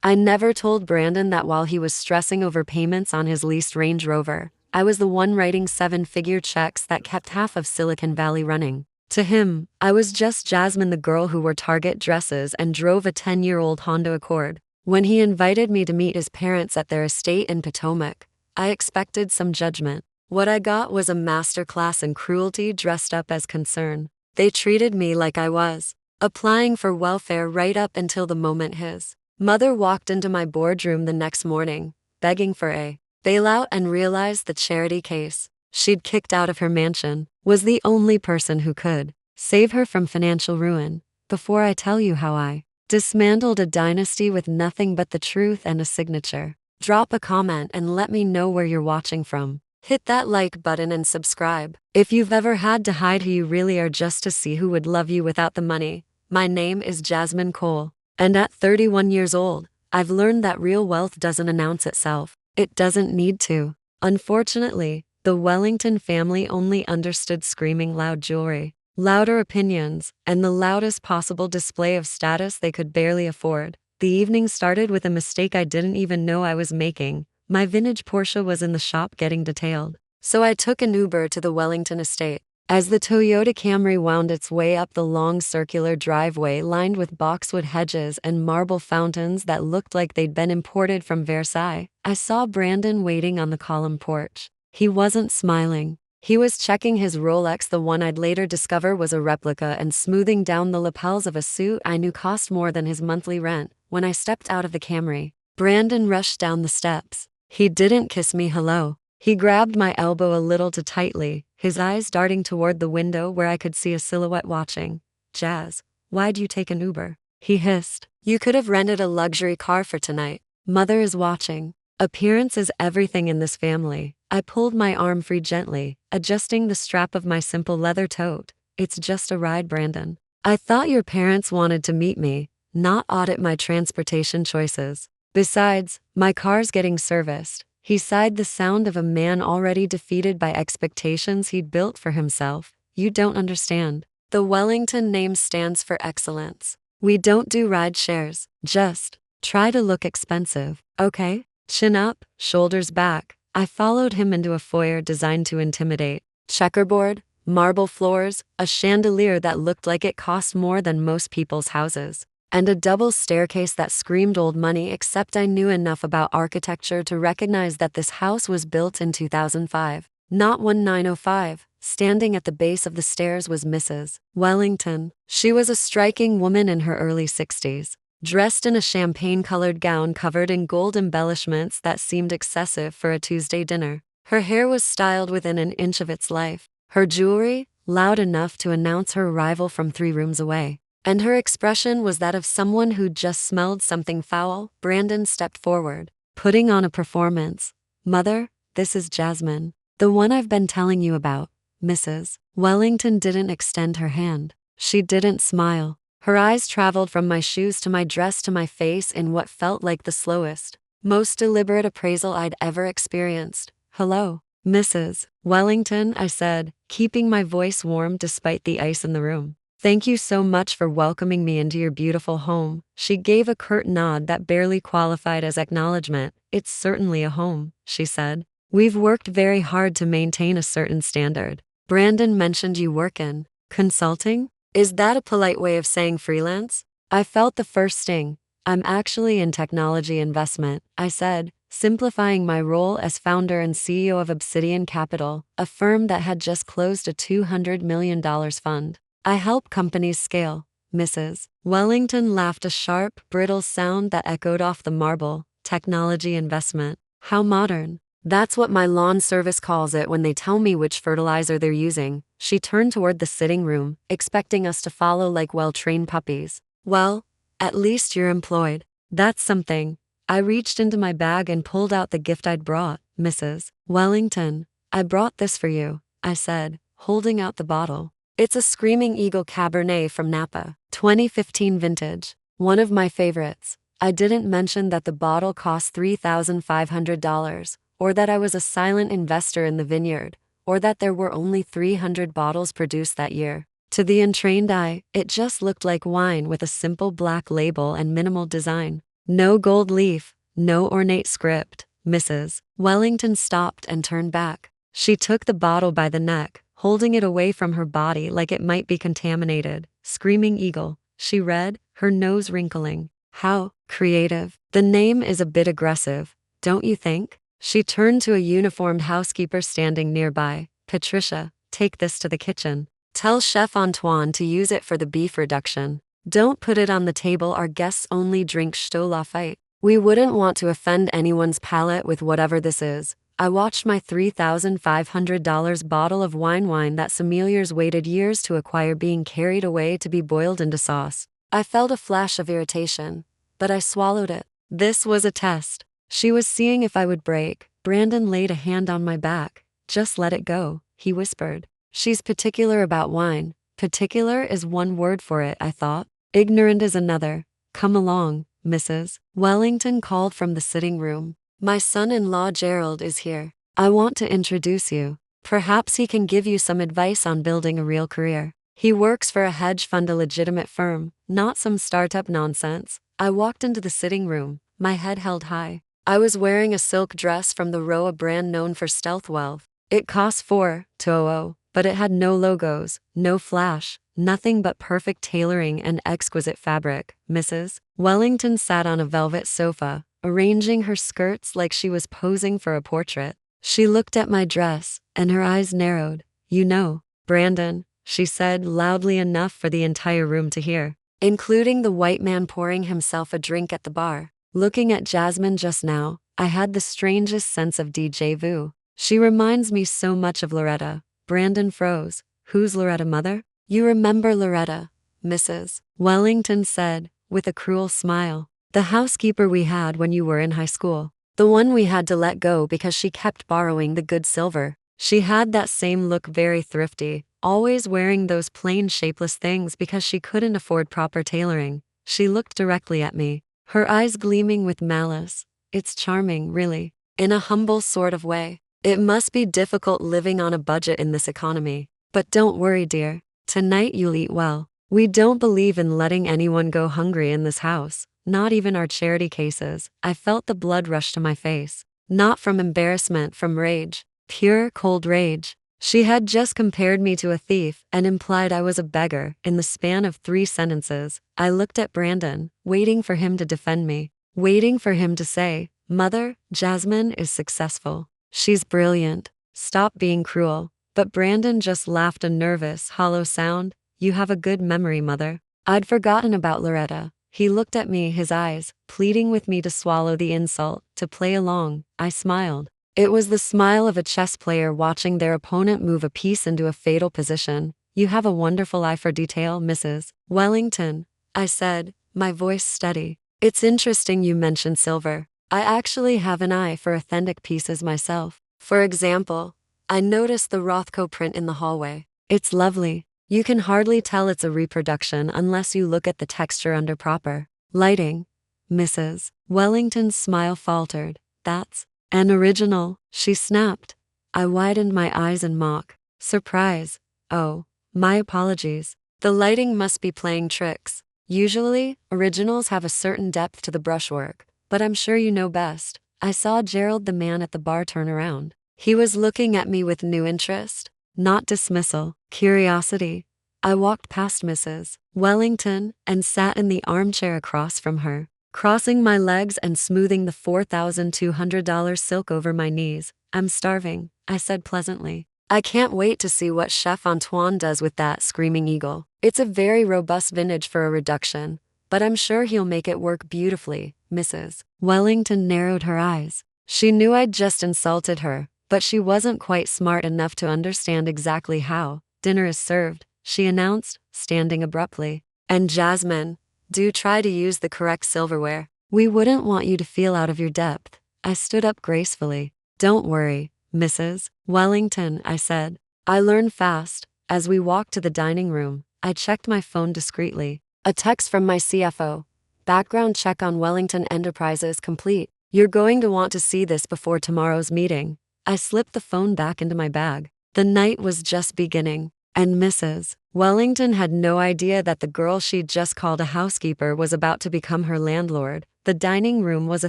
I never told Brandon that while he was stressing over payments on his leased Range Rover, I was the one writing seven-figure checks that kept half of Silicon Valley running. To him, I was just Jasmine, the girl who wore Target dresses and drove a 10-year-old Honda Accord. When he invited me to meet his parents at their estate in Potomac, I expected some judgment. What I got was a masterclass in cruelty dressed up as concern. They treated me like I was applying for welfare right up until the moment his mother walked into my boardroom the next morning, begging for a bailout, and realized the charity case she'd kicked out of her mansion was the only person who could save her from financial ruin. Before I tell you how I dismantled a dynasty with nothing but the truth and a signature, drop a comment and let me know where you're watching from. Hit that like button and subscribe. If you've ever had to hide who you really are just to see who would love you without the money, my name is Jasmine Cole. And at 31 years old, I've learned that real wealth doesn't announce itself. It doesn't need to. Unfortunately, the Wellington family only understood screaming loud jewelry, louder opinions, and the loudest possible display of status they could barely afford. The evening started with a mistake I didn't even know I was making. My vintage Porsche was in the shop getting detailed, so I took an Uber to the Wellington estate. As the Toyota Camry wound its way up the long circular driveway lined with boxwood hedges and marble fountains that looked like they'd been imported from Versailles, I saw Brandon waiting on the column porch. He wasn't smiling. He was checking his Rolex, the one I'd later discover was a replica, and smoothing down the lapels of a suit I knew cost more than his monthly rent. When I stepped out of the Camry, Brandon rushed down the steps. He didn't kiss me hello. He grabbed my elbow a little too tightly, his eyes darting toward the window where I could see a silhouette watching. Jazz, why'd you take an Uber? He hissed. You could have rented a luxury car for tonight. Mother is watching. Appearance is everything in this family. I pulled my arm free gently, adjusting the strap of my simple leather tote. It's just a ride, Brandon. I thought your parents wanted to meet me, not audit my transportation choices. Besides, my car's getting serviced. He sighed, the sound of a man already defeated by expectations he'd built for himself. You don't understand. The Wellington name stands for excellence. We don't do ride shares. Just try to look expensive, okay? Chin up, shoulders back. I followed him into a foyer designed to intimidate. Checkerboard, marble floors, a chandelier that looked like it cost more than most people's houses, and a double staircase that screamed old money, except I knew enough about architecture to recognize that this house was built in 2005, not 1905. Standing at the base of the stairs was Mrs. Wellington. She was a striking woman in her early 60s, dressed in a champagne-colored gown covered in gold embellishments that seemed excessive for a Tuesday dinner. Her hair was styled within an inch of its life, her jewelry loud enough to announce her arrival from 3 rooms away. And her expression was that of someone who'd just smelled something foul. Brandon stepped forward, putting on a performance. Mother, this is Jasmine, the one I've been telling you about. Mrs. Wellington didn't extend her hand. She didn't smile. Her eyes traveled from my shoes to my dress to my face in what felt like the slowest, most deliberate appraisal I'd ever experienced. Hello, Mrs. Wellington, I said, keeping my voice warm despite the ice in the room. Thank you so much for welcoming me into your beautiful home. She gave a curt nod that barely qualified as acknowledgement. It's certainly a home, she said. We've worked very hard to maintain a certain standard. Brandon mentioned you work in consulting? Is that a polite way of saying freelance? I felt the first sting. I'm actually in technology investment, I said, simplifying my role as founder and CEO of Obsidian Capital, a firm that had just closed a $200 million fund. I help companies scale. Mrs. Wellington laughed, a sharp, brittle sound that echoed off the marble. Technology investment. How modern. That's what my lawn service calls it when they tell me which fertilizer they're using. She turned toward the sitting room, expecting us to follow like well-trained puppies. Well, at least you're employed. That's something. I reached into my bag and pulled out the gift I'd brought. Mrs. Wellington, I brought this for you, I said, holding out the bottle. It's a Screaming Eagle Cabernet from Napa, 2015 vintage. One of my favorites. I didn't mention that the bottle cost $3,500, or that I was a silent investor in the vineyard, or that there were only 300 bottles produced that year. To the untrained eye, it just looked like wine with a simple black label and minimal design. No gold leaf, no ornate script, Mrs. Wellington stopped and turned back. She took the bottle by the neck, holding it away from her body like it might be contaminated. Screaming Eagle, she read, her nose wrinkling. How creative. The name is a bit aggressive, don't you think? She turned to a uniformed housekeeper standing nearby. Patricia, take this to the kitchen. Tell Chef Antoine to use it for the beef reduction. Don't put it on the table. Our guests only drink Chateau Lafite. We wouldn't want to offend anyone's palate with whatever this is. I watched my $3,500 bottle of wine that sommeliers waited years to acquire being carried away to be boiled into sauce. I felt a flash of irritation, but I swallowed it. This was a test. She was seeing if I would break. Brandon laid a hand on my back. Just let it go, he whispered. She's particular about wine. Particular is one word for it, I thought. Ignorant is another. Come along, Mrs. Wellington called from the sitting room. My son-in-law Gerald is here. I want to introduce you. Perhaps he can give you some advice on building a real career. He works for a hedge fund, a legitimate firm, not some startup nonsense. I walked into the sitting room, my head held high. I was wearing a silk dress from the Roa brand known for stealth wealth. It cost $4,200, but it had no logos, no flash, nothing but perfect tailoring and exquisite fabric. Mrs. Wellington sat on a velvet sofa, arranging her skirts like she was posing for a portrait. She looked at my dress, and her eyes narrowed. You know, Brandon, she said loudly enough for the entire room to hear, including the white man pouring himself a drink at the bar. Looking at Jasmine just now, I had the strangest sense of déjà vu. She reminds me so much of Loretta. Brandon froze. Who's Loretta, mother? You remember Loretta, Mrs. Wellington said, with a cruel smile. The housekeeper we had when you were in high school. The one we had to let go because she kept borrowing the good silver. She had that same look, very thrifty, always wearing those plain shapeless things because she couldn't afford proper tailoring. She looked directly at me, her eyes gleaming with malice. It's charming, really, in a humble sort of way. It must be difficult living on a budget in this economy. But don't worry, dear. Tonight you'll eat well. We don't believe in letting anyone go hungry in this house, not even our charity cases. I felt the blood rush to my face. Not from embarrassment, from rage. Pure, cold rage. She had just compared me to a thief and implied I was a beggar in the span of 3 sentences. I looked at Brandon, waiting for him to defend me, waiting for him to say, Mother, Jasmine is successful. She's brilliant. Stop being cruel. But Brandon just laughed, a nervous, hollow sound. You have a good memory, Mother. I'd forgotten about Loretta. He looked at me, his eyes pleading with me to swallow the insult, to play along. I smiled. It was the smile of a chess player watching their opponent move a piece into a fatal position. You have a wonderful eye for detail, Mrs. Wellington, I said, my voice steady. It's interesting you mentioned silver. I actually have an eye for authentic pieces myself. For example, I noticed the Rothko print in the hallway. It's lovely. You can hardly tell it's a reproduction unless you look at the texture under proper lighting. Mrs. Wellington's smile faltered. That's an original, she snapped. I widened my eyes in mock surprise. Oh, my apologies. The lighting must be playing tricks. Usually, originals have a certain depth to the brushwork, but I'm sure you know best. I saw Gerald, the man at the bar, turn around. He was looking at me with new interest, not dismissal, curiosity. I walked past Mrs. Wellington and sat in the armchair across from her, crossing my legs and smoothing the $4,200 silk over my knees. I'm starving, I said pleasantly. I can't wait to see what Chef Antoine does with that Screaming Eagle. It's a very robust vintage for a reduction, but I'm sure he'll make it work beautifully. Mrs. Wellington narrowed her eyes. She knew I'd just insulted her, but she wasn't quite smart enough to understand exactly how. Dinner is served, she announced, standing abruptly. And Jasmine, do try to use the correct silverware. We wouldn't want you to feel out of your depth. I stood up gracefully. Don't worry, Mrs. Wellington, I said. I learn fast. As we walked to the dining room, I checked my phone discreetly. A text from my CFO. Background check on Wellington Enterprises complete. You're going to want to see this before tomorrow's meeting. I slipped the phone back into my bag. The night was just beginning. And Mrs. Wellington had no idea that the girl she'd just called a housekeeper was about to become her landlord. The dining room was a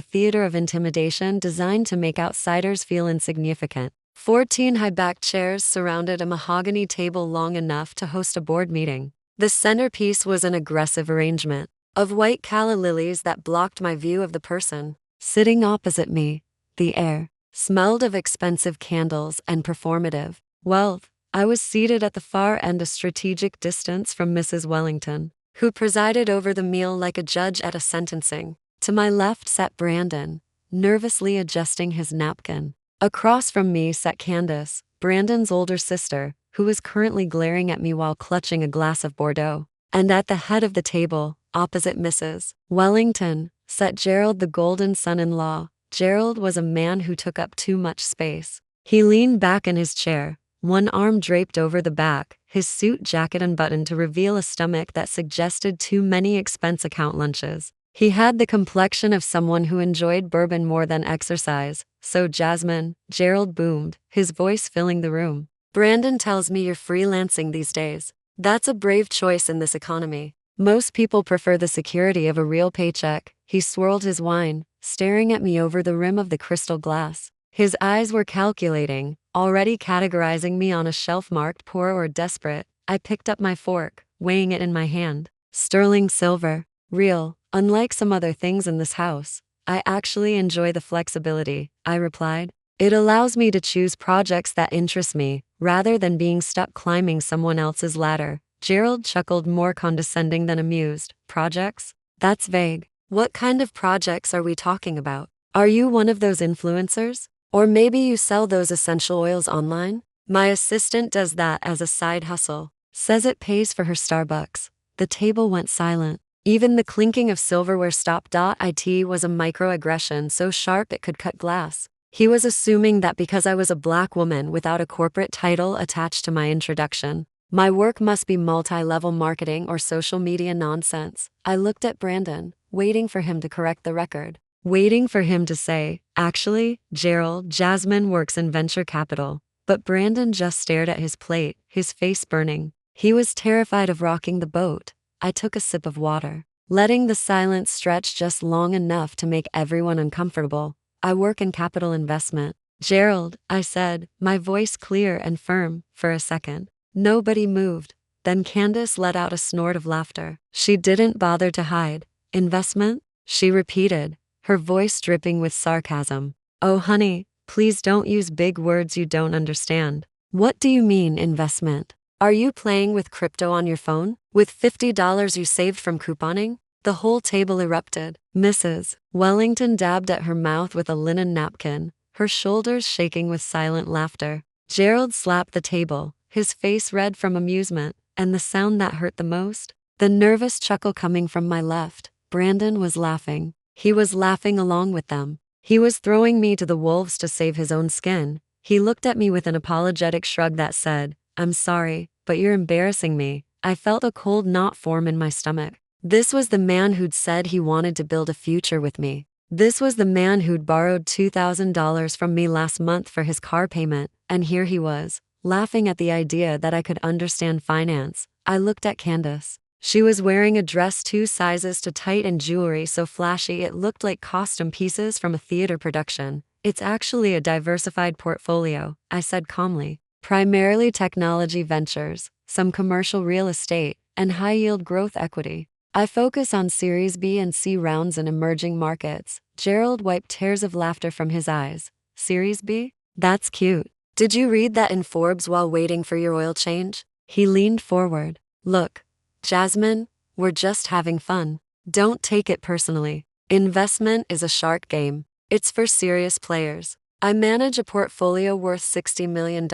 theater of intimidation designed to make outsiders feel insignificant. 14 high-backed chairs surrounded a mahogany table long enough to host a board meeting. The centerpiece was an aggressive arrangement of white calla lilies that blocked my view of the person sitting opposite me. The air smelled of expensive candles and performative wealth. I was seated at the far end, a strategic distance from Mrs. Wellington, who presided over the meal like a judge at a sentencing. To my left sat Brandon, nervously adjusting his napkin. Across from me sat Candace, Brandon's older sister, who was currently glaring at me while clutching a glass of Bordeaux. And at the head of the table, opposite Mrs. Wellington, sat Gerald, the golden son-in-law. Gerald was a man who took up too much space. He leaned back in his chair, one arm draped over the back, his suit jacket unbuttoned to reveal a stomach that suggested too many expense account lunches. He had the complexion of someone who enjoyed bourbon more than exercise. So Jasmine, Gerald boomed, his voice filling the room. Brandon tells me you're freelancing these days. That's a brave choice in this economy. Most people prefer the security of a real paycheck. He swirled his wine, staring at me over the rim of the crystal glass. His eyes were calculating, already categorizing me on a shelf marked poor or desperate. I picked up my fork, weighing it in my hand. Sterling silver. Real. Unlike some other things in this house, I actually enjoy the flexibility, I replied. It allows me to choose projects that interest me, rather than being stuck climbing someone else's ladder. Gerald chuckled, more condescending than amused. Projects? That's vague. What kind of projects are we talking about? Are you one of those influencers? Or maybe you sell those essential oils online? My assistant does that as a side hustle. Says it pays for her Starbucks. The table went silent. Even the clinking of silverware stopped. It was a microaggression so sharp it could cut glass. He was assuming that because I was a black woman without a corporate title attached to my introduction, my work must be multi-level marketing or social media nonsense. I looked at Brandon, waiting for him to correct the record. Waiting for him to say, actually, Gerald, Jasmine works in venture capital. But Brandon just stared at his plate, his face burning. He was terrified of rocking the boat. I took a sip of water, letting the silence stretch just long enough to make everyone uncomfortable. I work in capital investment. Gerald, I said, my voice clear and firm. For a second, nobody moved. Then Candace let out a snort of laughter. She didn't bother to hide. Investment? She repeated, her voice dripping with sarcasm. Oh honey, please don't use big words you don't understand. What do you mean, investment? Are you playing with crypto on your phone? With $50 you saved from couponing? The whole table erupted. Mrs. Wellington dabbed at her mouth with a linen napkin, her shoulders shaking with silent laughter. Gerald slapped the table, his face red from amusement, and the sound that hurt the most? The nervous chuckle coming from my left. Brandon was laughing. He was laughing along with them. He was throwing me to the wolves to save his own skin. He looked at me with an apologetic shrug that said, I'm sorry, but you're embarrassing me. I felt a cold knot form in my stomach. This was the man who'd said he wanted to build a future with me. This was the man who'd borrowed $2,000 from me last month for his car payment, and here he was, laughing at the idea that I could understand finance. I looked at Candace. She was wearing a dress 2 sizes too tight and jewelry so flashy it looked like costume pieces from a theater production. It's actually a diversified portfolio, I said calmly. Primarily technology ventures, some commercial real estate, and high-yield growth equity. I focus on Series B and C rounds in emerging markets. Gerald wiped tears of laughter from his eyes. Series B? That's cute. Did you read that in Forbes while waiting for your oil change? He leaned forward. Look, Jasmine, we're just having fun. Don't take it personally. Investment is a shark game. It's for serious players. I manage a portfolio worth $60 million.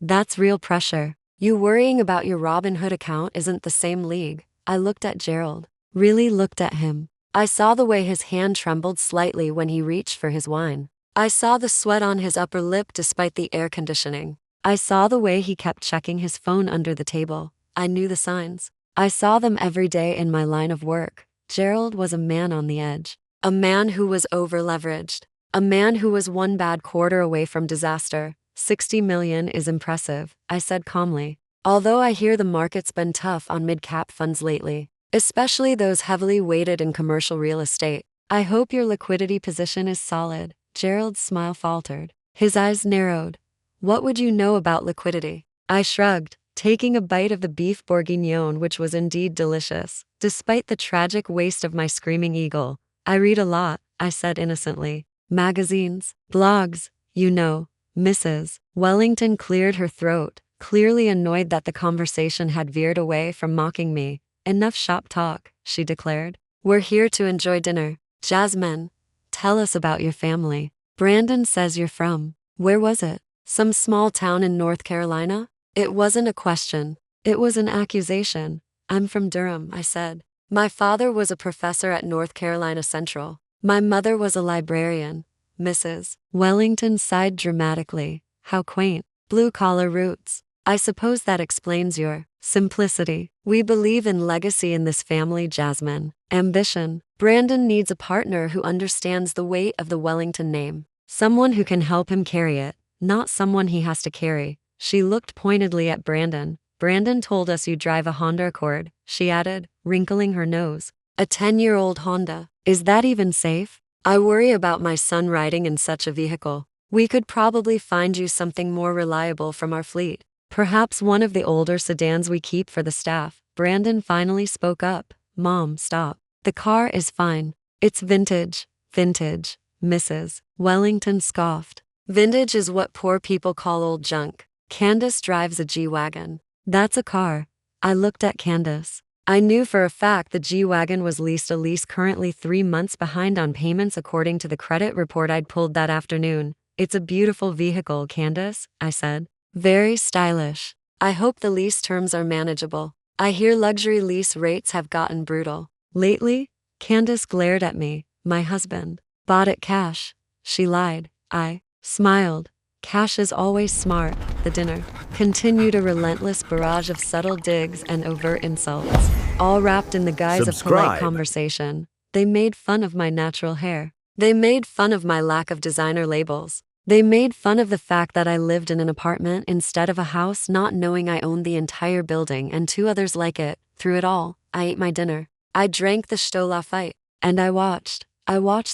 That's real pressure. You worrying about your Robinhood account isn't the same league. I looked at Gerald. Really looked at him. I saw the way his hand trembled slightly when he reached for his wine. I saw the sweat on his upper lip despite the air conditioning. I saw the way he kept checking his phone under the table. I knew the signs. I saw them every day in my line of work. Gerald was a man on the edge. A man who was over-leveraged. A man who was one bad quarter away from disaster. 60 million is impressive, I said calmly. Although I hear the market's been tough on mid-cap funds lately, especially those heavily weighted in commercial real estate. I hope your liquidity position is solid. Gerald's smile faltered. His eyes narrowed. What would you know about liquidity? I shrugged, taking a bite of the beef bourguignon, which was indeed delicious. Despite the tragic waste of my screaming eagle, I read a lot, I said innocently. Magazines, blogs, you know, Mrs. Wellington cleared her throat, clearly annoyed that the conversation had veered away from mocking me. Enough shop talk, she declared. We're here to enjoy dinner. Jasmine, tell us about your family. Brandon says you're from. Where was it? Some small town in North Carolina? It wasn't a question. It was an accusation. I'm from Durham, I said. My father was a professor at North Carolina Central. My mother was a librarian. Mrs. Wellington sighed dramatically. How quaint. Blue-collar roots. I suppose that explains your simplicity. We believe in legacy in this family, Jasmine. Ambition. Brandon needs a partner who understands the weight of the Wellington name. Someone who can help him carry it, not someone he has to carry. She looked pointedly at Brandon. Brandon told us you drive a Honda Accord, she added, wrinkling her nose. A 10-year-old Honda. Is that even safe? I worry about my son riding in such a vehicle. We could probably find you something more reliable from our fleet. Perhaps one of the older sedans we keep for the staff. Brandon finally spoke up. Mom, stop. The car is fine. It's vintage. Vintage, Mrs. Wellington scoffed. Vintage is what poor people call old junk. Candace drives a G-Wagon. That's a car. I looked at Candace. I knew for a fact the G-Wagon was leased, a lease currently 3 months behind on payments according to the credit report I'd pulled that afternoon. It's a beautiful vehicle, Candace, I said. Very stylish. I hope the lease terms are manageable. I hear luxury lease rates have gotten brutal. Lately? Candace glared at me. My husband bought it cash. She lied. I smiled. Cash is always smart. The dinner continued, a relentless barrage of subtle digs and overt insults, all wrapped in the guise of polite conversation. They made fun of my natural hair. They made fun of my lack of designer labels. They made fun of the fact that I lived in an apartment instead of a house, not knowing I owned the entire building and 2 others like it. Through it all, I ate my dinner. I drank the Stola fight. And I watched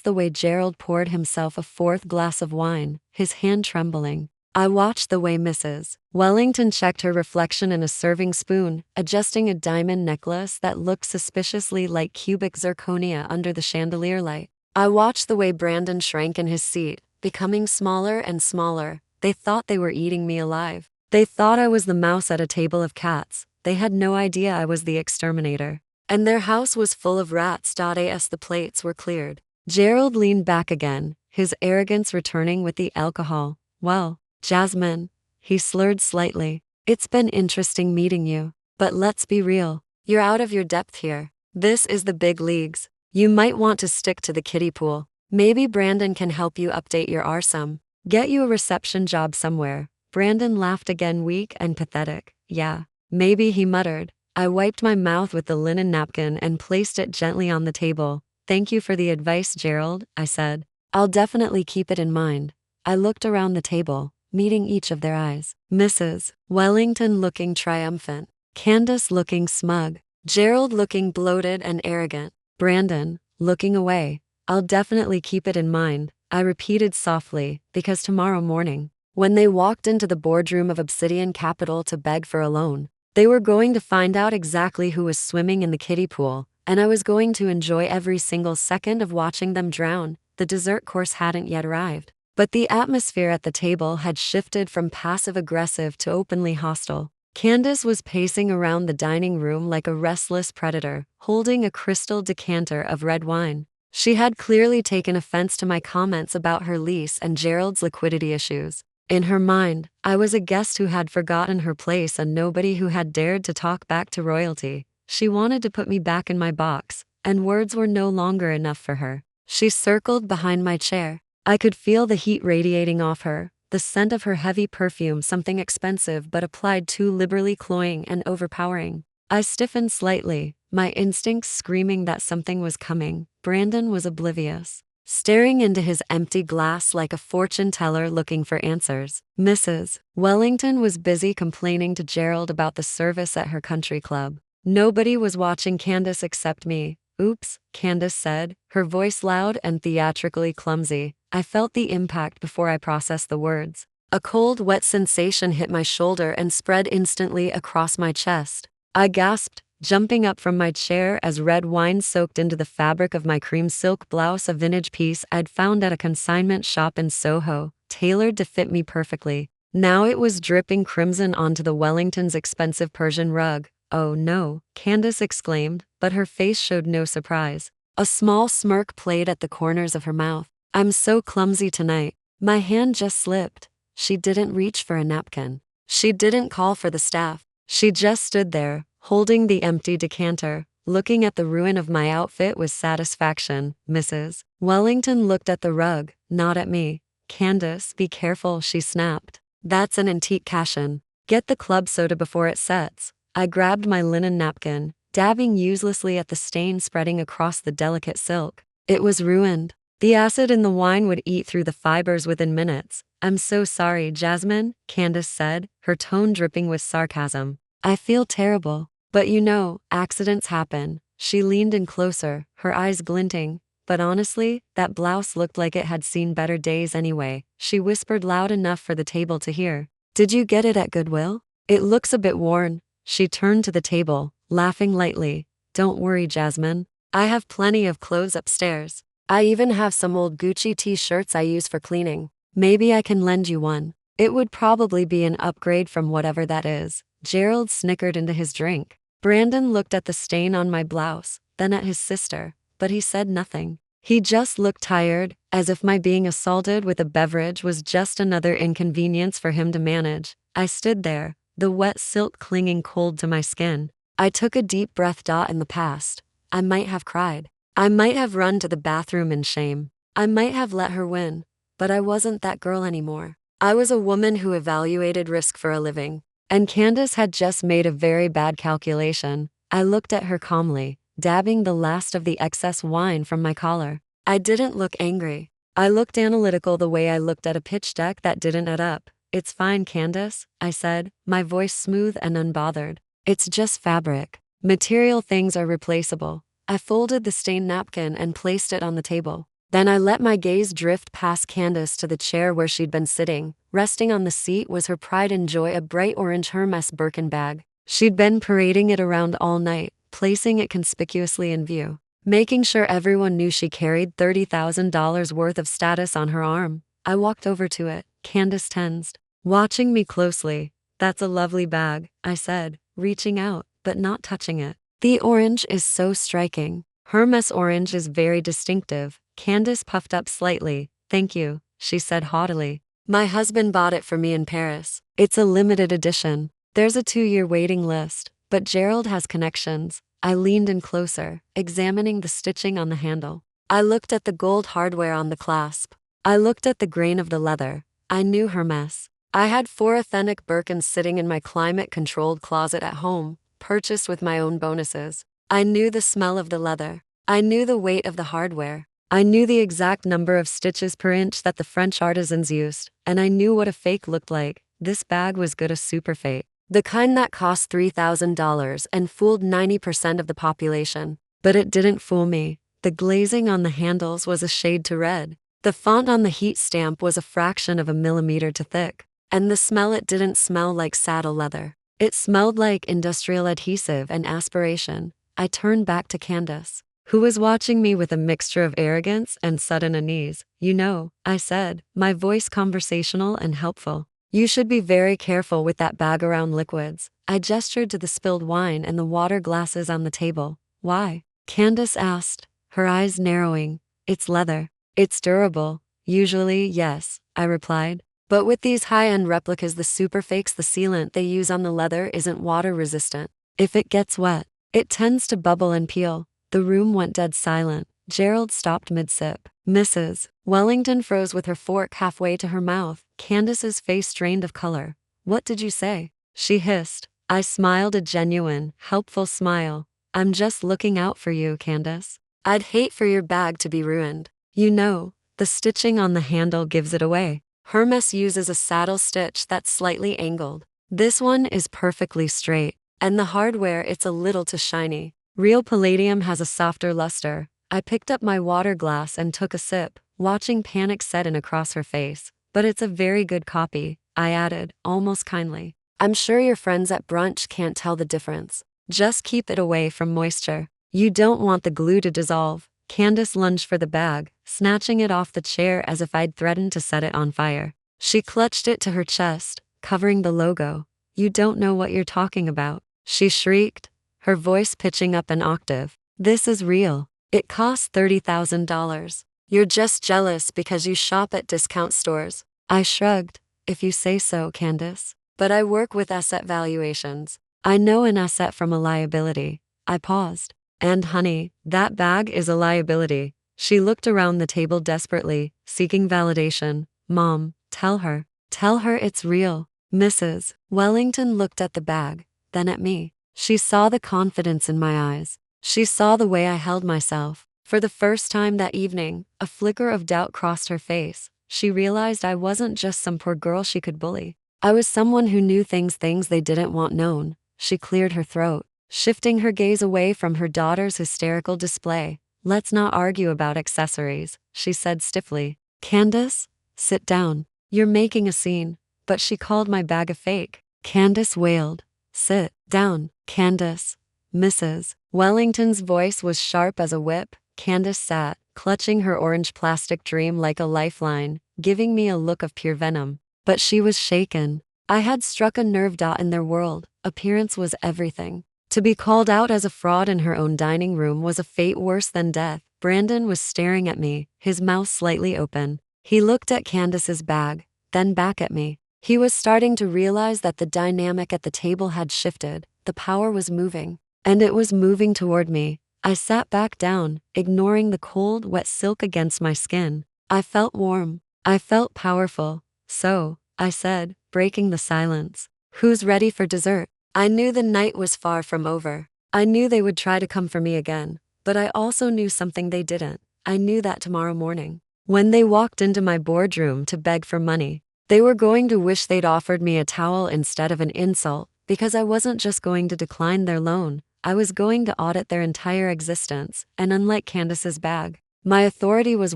the way Gerald poured himself a 4th glass of wine, his hand trembling. I watched the way Mrs. Wellington checked her reflection in a serving spoon, adjusting a diamond necklace that looked suspiciously like cubic zirconia under the chandelier light. I watched the way Brandon shrank in his seat, becoming smaller and smaller. They thought they were eating me alive. They thought I was the mouse at a table of cats. They had no idea I was the exterminator. And their house was full of rats. As the plates were cleared, Gerald leaned back again, his arrogance returning with the alcohol. Well, Jasmine, he slurred slightly. It's been interesting meeting you. But let's be real. You're out of your depth here. This is the big leagues. You might want to stick to the kiddie pool. Maybe Brandon can help you update your RSUM. Get you a reception job somewhere. Brandon laughed again, weak and pathetic. Yeah, maybe, he muttered. I wiped my mouth with the linen napkin and placed it gently on the table. Thank you for the advice, Gerald, I said. I'll definitely keep it in mind. I looked around the table, meeting each of their eyes. Mrs. Wellington looking triumphant. Candace looking smug. Gerald looking bloated and arrogant. Brandon looking away. I'll definitely keep it in mind, I repeated softly, because tomorrow morning, when they walked into the boardroom of Obsidian Capital to beg for a loan, they were going to find out exactly who was swimming in the kiddie pool, and I was going to enjoy every single second of watching them drown. The dessert course hadn't yet arrived, but the atmosphere at the table had shifted from passive-aggressive to openly hostile. Candace was pacing around the dining room like a restless predator, holding a crystal decanter of red wine. She had clearly taken offense to my comments about her lease and Gerald's liquidity issues. In her mind, I was a guest who had forgotten her place and nobody who had dared to talk back to royalty. She wanted to put me back in my box, and words were no longer enough for her. She circled behind my chair. I could feel the heat radiating off her, the scent of her heavy perfume, something expensive but applied too liberally, cloying and overpowering. I stiffened slightly, my instincts screaming that something was coming. Brandon was oblivious. staring into his empty glass like a fortune teller looking for answers. Mrs. Wellington was busy complaining to Gerald about the service at her country club. Nobody was watching Candace except me. Oops, Candace said, her voice loud and theatrically clumsy. I felt the impact before I processed the words. A cold, wet sensation hit my shoulder and spread instantly across my chest. I gasped, jumping up from my chair as red wine soaked into the fabric of my cream silk blouse, a vintage piece I'd found at a consignment shop in Soho, tailored to fit me perfectly. Now it was dripping crimson onto the Wellington's expensive Persian rug. Oh no, Candace exclaimed, but her face showed no surprise. A small smirk played at the corners of her mouth. I'm so clumsy tonight. My hand just slipped. She didn't reach for a napkin. She didn't call for the staff. She just stood there, holding the empty decanter, looking at the ruin of my outfit with satisfaction. Mrs. Wellington looked at the rug, not at me. Candace, be careful, she snapped. That's an antique cash-in. Get the club soda before it sets. I grabbed my linen napkin, dabbing uselessly at the stain spreading across the delicate silk. It was ruined. The acid in the wine would eat through the fibers within minutes. I'm so sorry, Jasmine, Candace said, her tone dripping with sarcasm. I feel terrible. But you know, accidents happen. She leaned in closer, her eyes glinting. But honestly, that blouse looked like it had seen better days anyway. She whispered loud enough for the table to hear. Did you get it at Goodwill? It looks a bit worn. She turned to the table, laughing lightly. Don't worry, Jasmine. I have plenty of clothes upstairs. I even have some old Gucci t-shirts I use for cleaning. Maybe I can lend you one. It would probably be an upgrade from whatever that is. Gerald snickered into his drink. Brandon looked at the stain on my blouse, then at his sister, but he said nothing. He just looked tired, as if my being assaulted with a beverage was just another inconvenience for him to manage. I stood there, the wet silk clinging cold to my skin. I took a deep breath. In the past, I might have cried. I might have run to the bathroom in shame. I might have let her win. But I wasn't that girl anymore. I was a woman who evaluated risk for a living. And Candace had just made a very bad calculation. I looked at her calmly, dabbing the last of the excess wine from my collar. I didn't look angry. I looked analytical, the way I looked at a pitch deck that didn't add up. It's fine, Candace, I said, my voice smooth and unbothered. It's just fabric. Material things are replaceable. I folded the stained napkin and placed it on the table. Then I let my gaze drift past Candace to the chair where she'd been sitting. Resting on the seat was her pride and joy, a bright orange Hermès Birkin bag. She'd been parading it around all night, placing it conspicuously in view, making sure everyone knew she carried $30,000 worth of status on her arm. I walked over to it. Candace tensed, watching me closely. That's a lovely bag, I said, reaching out, but not touching it. The orange is so striking. Hermès orange is very distinctive. Candace puffed up slightly. Thank you, she said haughtily. My husband bought it for me in Paris. It's a limited edition. There's a 2-year waiting list, but Gerald has connections. I leaned in closer, examining the stitching on the handle. I looked at the gold hardware on the clasp. I looked at the grain of the leather. I knew Hermès. I had 4 authentic Birkins sitting in my climate-controlled closet at home, purchased with my own bonuses. I knew the smell of the leather. I knew the weight of the hardware. I knew the exact number of stitches per inch that the French artisans used, and I knew what a fake looked like. This bag was good, a super fake. The kind that cost $3,000 and fooled 90% of the population. But it didn't fool me. The glazing on the handles was a shade to red. The font on the heat stamp was a fraction of a millimeter too thick. And the smell, it didn't smell like saddle leather. It smelled like industrial adhesive and aspiration. I turned back to Candace, who was watching me with a mixture of arrogance and sudden unease. You know, I said, my voice conversational and helpful. You should be very careful with that bag around liquids. I gestured to the spilled wine and the water glasses on the table. Why? Candace asked, her eyes narrowing. It's leather. It's durable. Usually, yes, I replied. But with these high-end replicas, the super fakes, the sealant they use on the leather isn't water resistant. If it gets wet, it tends to bubble and peel. The room went dead silent. Gerald stopped mid-sip. Mrs. Wellington froze with her fork halfway to her mouth. Candace's face drained of color. What did you say? She hissed. I smiled, a genuine, helpful smile. I'm just looking out for you, Candace. I'd hate for your bag to be ruined. You know, the stitching on the handle gives it away. Hermès uses a saddle stitch that's slightly angled. This one is perfectly straight, and the hardware it's a little too shiny. Real palladium has a softer luster. I picked up my water glass and took a sip, watching panic set in across her face. But it's a very good copy, I added, almost kindly. I'm sure your friends at brunch can't tell the difference. Just keep it away from moisture. You don't want the glue to dissolve. Candace lunged for the bag, snatching it off the chair as if I'd threatened to set it on fire. She clutched it to her chest, covering the logo. You don't know what you're talking about, she shrieked, her voice pitching up an octave. This is real. It costs $30,000. You're just jealous because you shop at discount stores. I shrugged. If you say so, Candace. But I work with asset valuations. I know an asset from a liability. I paused. And honey, that bag is a liability. She looked around the table desperately, seeking validation. Mom, tell her. Tell her it's real. Mrs. Wellington looked at the bag, then at me. She saw the confidence in my eyes. She saw the way I held myself. For the first time that evening, a flicker of doubt crossed her face. She realized I wasn't just some poor girl she could bully. I was someone who knew things they didn't want known. She cleared her throat, shifting her gaze away from her daughter's hysterical display. Let's not argue about accessories, she said stiffly. Candace, sit down. You're making a scene. But she called my bag a fake. Candace wailed. Sit down, Candace. Mrs. Wellington's voice was sharp as a whip. Candace sat, clutching her orange plastic dream like a lifeline, giving me a look of pure venom. But she was shaken. I had struck a nerve dot in their world. Appearance was everything. To be called out as a fraud in her own dining room was a fate worse than death. Brandon was staring at me, his mouth slightly open. He looked at Candace's bag, then back at me. He was starting to realize that the dynamic at the table had shifted. The power was moving, and it was moving toward me. I sat back down, ignoring the cold, wet silk against my skin. I felt warm. I felt powerful. So, I said, breaking the silence, who's ready for dessert? I knew the night was far from over. I knew they would try to come for me again, but I also knew something they didn't. I knew that tomorrow morning, when they walked into my boardroom to beg for money, they were going to wish they'd offered me a towel instead of an insult, because I wasn't just going to decline their loan, I was going to audit their entire existence, and unlike Candace's bag, my authority was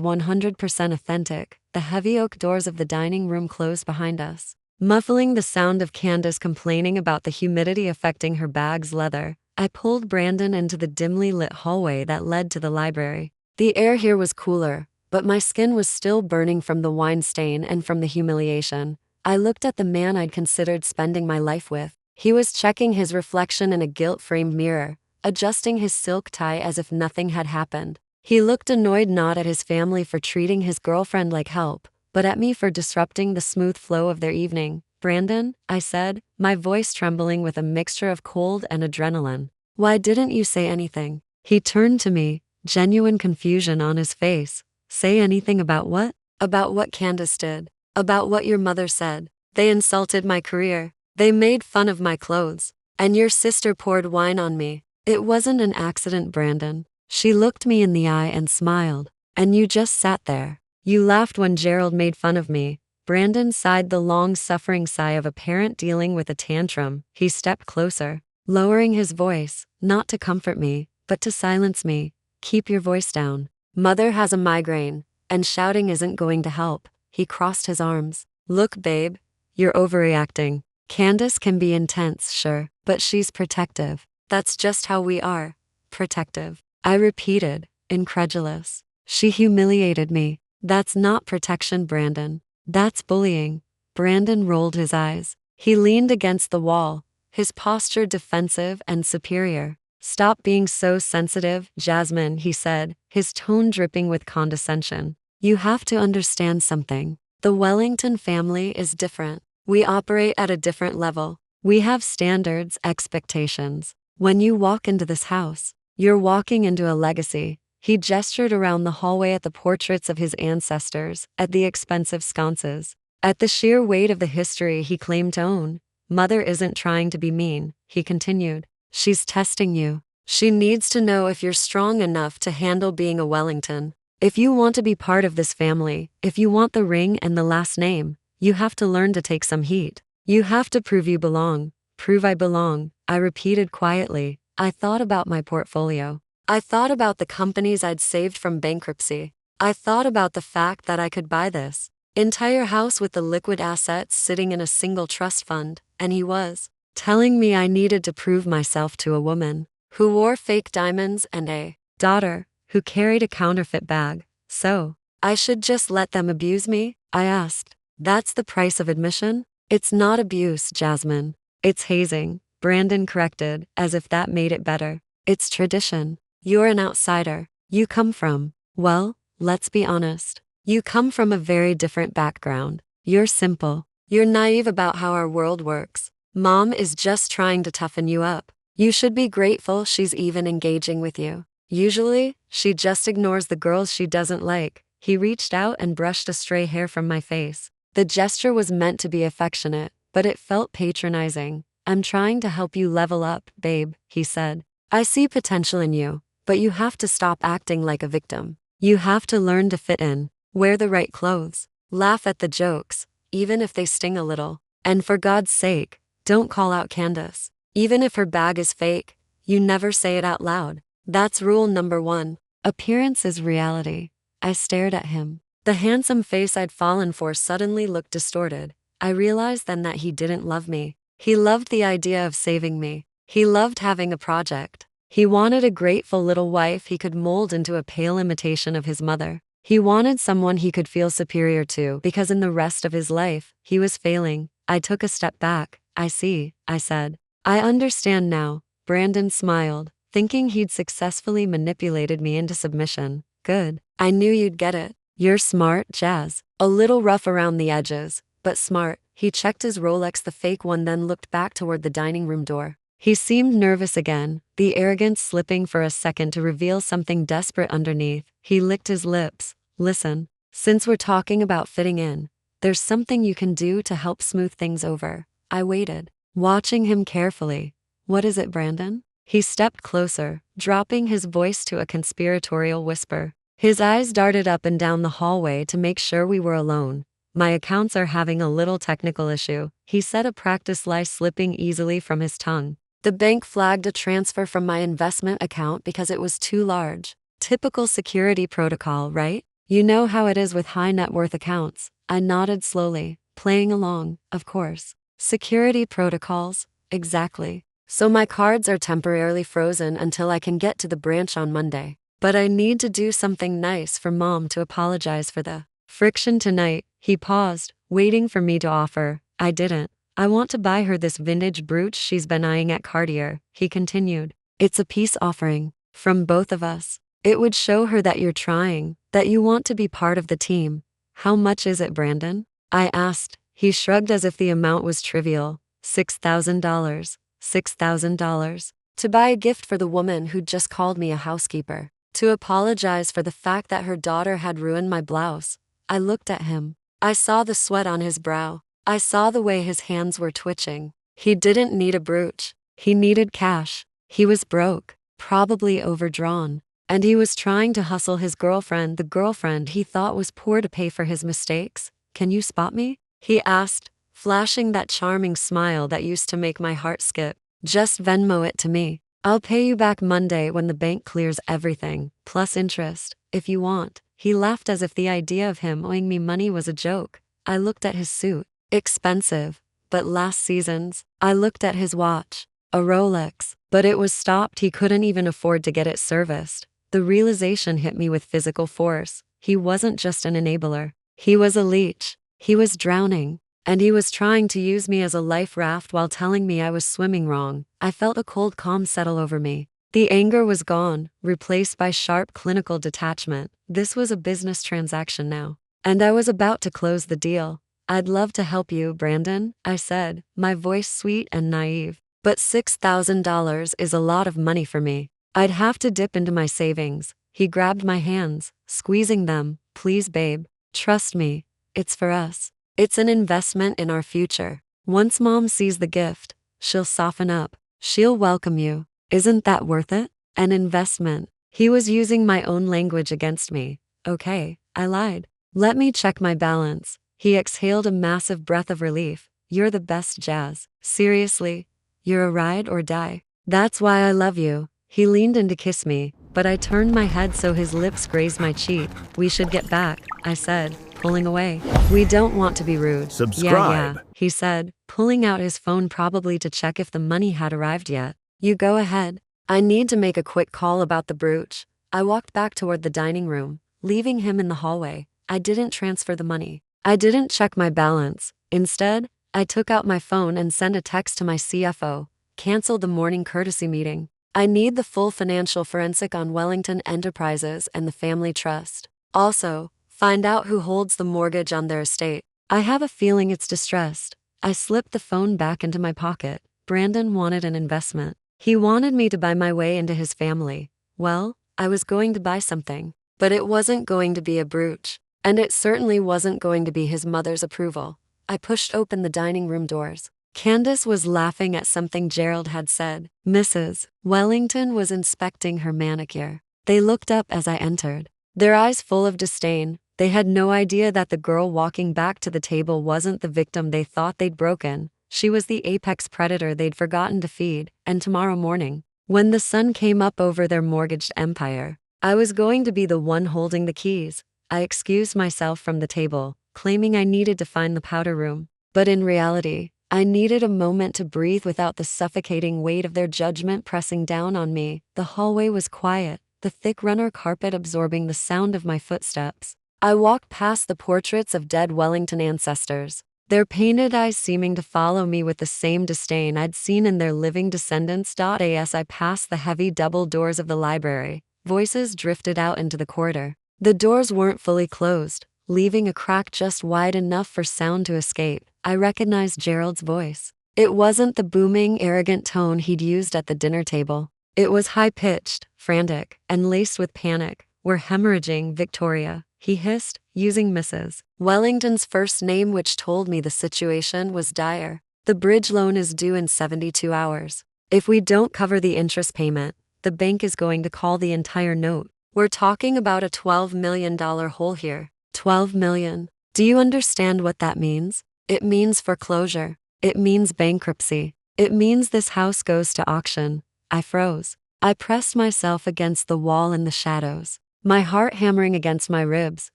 100% authentic. The heavy oak doors of the dining room closed behind us, muffling the sound of Candace complaining about the humidity affecting her bag's leather. I pulled Brandon into the dimly lit hallway that led to the library. The air here was cooler, but my skin was still burning from the wine stain and from the humiliation. I looked at the man I'd considered spending my life with. He was checking his reflection in a gilt-framed mirror, adjusting his silk tie as if nothing had happened. He looked annoyed not at his family for treating his girlfriend like help, but at me for disrupting the smooth flow of their evening. Brandon, I said, my voice trembling with a mixture of cold and adrenaline. Why didn't you say anything? He turned to me, genuine confusion on his face. Say anything about what? About what Candace did. About what your mother said. They insulted my career. They made fun of my clothes. And your sister poured wine on me. It wasn't an accident, Brandon. She looked me in the eye and smiled. And you just sat there. You laughed when Gerald made fun of me. Brandon sighed the long-suffering sigh of a parent dealing with a tantrum. He stepped closer, lowering his voice, not to comfort me, but to silence me. Keep your voice down. Mother has a migraine, and shouting isn't going to help. He crossed his arms. Look, babe, you're overreacting. Candace can be intense, sure, but she's protective. That's just how we are. Protective. I repeated, incredulous. She humiliated me. That's not protection, Brandon. That's bullying. Brandon rolled his eyes. He leaned against the wall, his posture defensive and superior. Stop being so sensitive, Jasmine, he said, his tone dripping with condescension. You have to understand something. The Wellington family is different. We operate at a different level. We have standards, expectations. When you walk into this house, you're walking into a legacy. He gestured around the hallway at the portraits of his ancestors, at the expensive sconces, at the sheer weight of the history he claimed to own. Mother isn't trying to be mean, he continued. She's testing you. She needs to know if you're strong enough to handle being a Wellington. If you want to be part of this family, if you want the ring and the last name, you have to learn to take some heat. You have to prove you belong. Prove I belong, I repeated quietly. I thought about my portfolio. I thought about the companies I'd saved from bankruptcy. I thought about the fact that I could buy this entire house with the liquid assets sitting in a single trust fund, and he was telling me I needed to prove myself to a woman who wore fake diamonds and a daughter who carried a counterfeit bag. So, I should just let them abuse me? I asked. That's the price of admission? It's not abuse, Jasmine. It's hazing, Brandon corrected, as if that made it better. It's tradition. You're an outsider. You come from, well, let's be honest. You come from a very different background. You're simple. You're naive about how our world works. Mom is just trying to toughen you up. You should be grateful she's even engaging with you. Usually, she just ignores the girls she doesn't like. He reached out and brushed a stray hair from my face. The gesture was meant to be affectionate, but it felt patronizing. I'm trying to help you level up, babe, he said. I see potential in you, but you have to stop acting like a victim. You have to learn to fit in, wear the right clothes, laugh at the jokes, even if they sting a little. And for God's sake, don't call out Candace. Even if her bag is fake, you never say it out loud. That's rule number 1. Appearance is reality. I stared at him. The handsome face I'd fallen for suddenly looked distorted. I realized then that he didn't love me. He loved the idea of saving me. He loved having a project. He wanted a grateful little wife he could mold into a pale imitation of his mother. He wanted someone he could feel superior to because in the rest of his life, he was failing. I took a step back. I see, I said. I understand now. Brandon smiled, thinking he'd successfully manipulated me into submission. Good. I knew you'd get it. You're smart, Jazz. A little rough around the edges, but smart. He checked his Rolex, the fake one, then looked back toward the dining room door. He seemed nervous again, the arrogance slipping for a second to reveal something desperate underneath. He licked his lips. Listen, since we're talking about fitting in, there's something you can do to help smooth things over. I waited, watching him carefully. What is it, Brandon? He stepped closer, dropping his voice to a conspiratorial whisper. His eyes darted up and down the hallway to make sure we were alone. My accounts are having a little technical issue, he said, a practice lie slipping easily from his tongue. The bank flagged a transfer from my investment account because it was too large. Typical security protocol, right? You know how it is with high net worth accounts. I nodded slowly, playing along, of course. Security protocols, exactly. So my cards are temporarily frozen until I can get to the branch on Monday. But I need to do something nice for Mom to apologize for the friction tonight. He paused, waiting for me to offer. I didn't. I want to buy her this vintage brooch she's been eyeing at Cartier, he continued. It's a peace offering, from both of us. It would show her that you're trying, that you want to be part of the team. How much is it, Brandon? I asked. He shrugged as if the amount was trivial. $6,000. $6,000. To buy a gift for the woman who'd just called me a housekeeper. To apologize for the fact that her daughter had ruined my blouse. I looked at him. I saw the sweat on his brow. I saw the way his hands were twitching. He didn't need a brooch. He needed cash. He was broke, probably overdrawn. And he was trying to hustle his girlfriend, the girlfriend he thought was poor, to pay for his mistakes. Can you spot me? He asked, flashing that charming smile that used to make my heart skip. Just Venmo it to me. I'll pay you back Monday when the bank clears everything, plus interest, if you want. He laughed as if the idea of him owing me money was a joke. I looked at his suit. Expensive, but last season's. I looked at his watch. A Rolex, but it was stopped. He couldn't even afford to get it serviced. The realization hit me with physical force. He wasn't just an enabler. He was a leech. He was drowning. And he was trying to use me as a life raft while telling me I was swimming wrong. I felt a cold calm settle over me. The anger was gone, replaced by sharp clinical detachment. This was a business transaction now. And I was about to close the deal. I'd love to help you, Brandon, I said, my voice sweet and naive. But $6,000 is a lot of money for me. I'd have to dip into my savings. He grabbed my hands, squeezing them. Please, babe. Trust me. It's for us. It's an investment in our future. Once Mom sees the gift, she'll soften up. She'll welcome you. Isn't that worth it? An investment. He was using my own language against me. Okay, I lied. Let me check my balance. He exhaled a massive breath of relief. You're the best, Jazz. Seriously, you're a ride or die. That's why I love you. He leaned in to kiss me, but I turned my head so his lips grazed my cheek. We should get back, I said, pulling away. We don't want to be rude. Subscribe. Yeah, he said, pulling out his phone probably to check if the money had arrived yet. You go ahead. I need to make a quick call about the brooch. I walked back toward the dining room, leaving him in the hallway. I didn't transfer the money. I didn't check my balance. Instead, I took out my phone and sent a text to my CFO. Canceled the morning courtesy meeting. I need the full financial forensic on Wellington Enterprises and the family trust. Also, find out who holds the mortgage on their estate. I have a feeling it's distressed. I slipped the phone back into my pocket. Brandon wanted an investment. He wanted me to buy my way into his family. Well, I was going to buy something, but it wasn't going to be a brooch, and it certainly wasn't going to be his mother's approval. I pushed open the dining room doors. Candace was laughing at something Gerald had said. Mrs. Wellington was inspecting her manicure. They looked up as I entered, their eyes full of disdain. They had no idea that the girl walking back to the table wasn't the victim they thought they'd broken. She was the apex predator they'd forgotten to feed, and tomorrow morning, when the sun came up over their mortgaged empire, I was going to be the one holding the keys. I excused myself from the table, claiming I needed to find the powder room. But in reality, I needed a moment to breathe without the suffocating weight of their judgment pressing down on me. The hallway was quiet, the thick runner carpet absorbing the sound of my footsteps. I walked past the portraits of dead Wellington ancestors, their painted eyes seeming to follow me with the same disdain I'd seen in their living descendants. As I passed the heavy double doors of the library, voices drifted out into the corridor. The doors weren't fully closed, leaving a crack just wide enough for sound to escape. I recognized Gerald's voice. It wasn't the booming, arrogant tone he'd used at the dinner table. It was high-pitched, frantic, and laced with panic. We're hemorrhaging, Victoria, he hissed, using Mrs. Wellington's first name, which told me the situation was dire. The bridge loan is due in 72 hours. If we don't cover the interest payment, the bank is going to call the entire note. We're talking about a $12 million hole here. $12 million. Do you understand what that means? It means foreclosure. It means bankruptcy. It means this house goes to auction. I froze. I pressed myself against the wall in the shadows, my heart hammering against my ribs.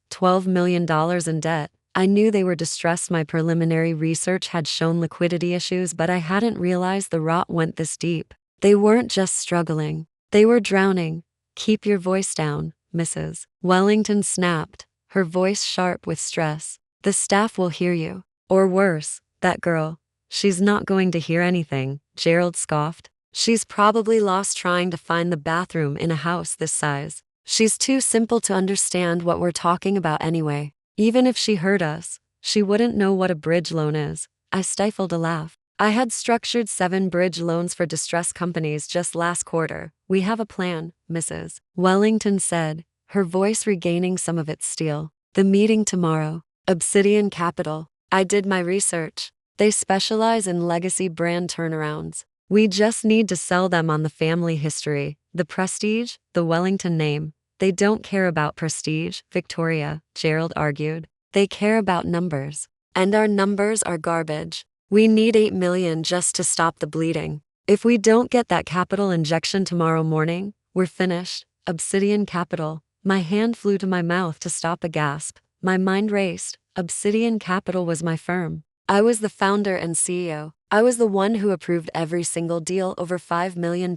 $12 million in debt. I knew they were distressed. My preliminary research had shown liquidity issues, but I hadn't realized the rot went this deep. They weren't just struggling. They were drowning. Keep your voice down, Mrs. Wellington snapped, her voice sharp with stress. The staff will hear you. Or worse, that girl. She's not going to hear anything, Gerald scoffed. She's probably lost trying to find the bathroom in a house this size. She's too simple to understand what we're talking about anyway. Even if she heard us, she wouldn't know what a bridge loan is. I stifled a laugh. I had structured 7 bridge loans for distressed companies just last quarter. We have a plan, Mrs. Wellington said, her voice regaining some of its steel. The meeting tomorrow. Obsidian Capital. I did my research. They specialize in legacy brand turnarounds. We just need to sell them on the family history, the prestige, the Wellington name. They don't care about prestige, Victoria, Gerald argued. They care about numbers. And our numbers are garbage. We need $8 million just to stop the bleeding. If we don't get that capital injection tomorrow morning, we're finished. Obsidian Capital. My hand flew to my mouth to stop a gasp. My mind raced. Obsidian Capital was my firm. I was the founder and CEO. I was the one who approved every single deal over $5 million.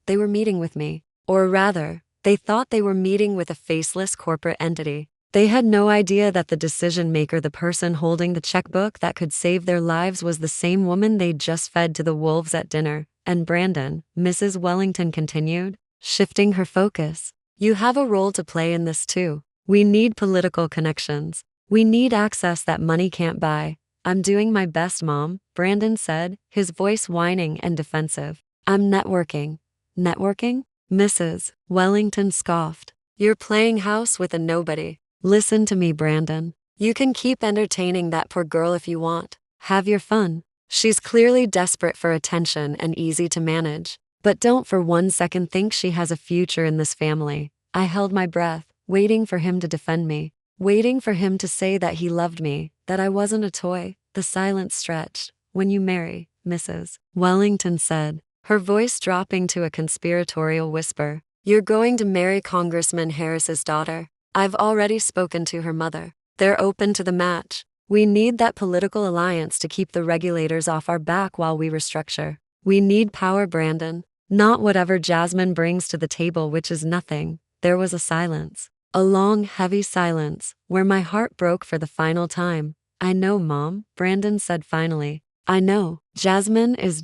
They were meeting with me. Or rather, they thought they were meeting with a faceless corporate entity. They had no idea that the decision maker, the person holding the checkbook that could save their lives, was the same woman they'd just fed to the wolves at dinner. And Brandon, Mrs. Wellington continued, shifting her focus. You have a role to play in this too. We need political connections. We need access that money can't buy. I'm doing my best, Mom, Brandon said, his voice whining and defensive. I'm networking. Networking? Mrs. Wellington scoffed. You're playing house with a nobody. Listen to me, Brandon. You can keep entertaining that poor girl if you want. Have your fun. She's clearly desperate for attention and easy to manage. But don't for 1 second think she has a future in this family. I held my breath, waiting for him to defend me, waiting for him to say that he loved me, that I wasn't a toy. The silence stretched. When you marry, Mrs. Wellington said, her voice dropping to a conspiratorial whisper, you're going to marry Congressman Harris's daughter. I've already spoken to her mother. They're open to the match. We need that political alliance to keep the regulators off our back while we restructure. We need power, Brandon. Not whatever Jasmine brings to the table, which is nothing. There was a silence. A long, heavy silence, where my heart broke for the final time. I know, Mom, Brandon said finally. I know. Jasmine is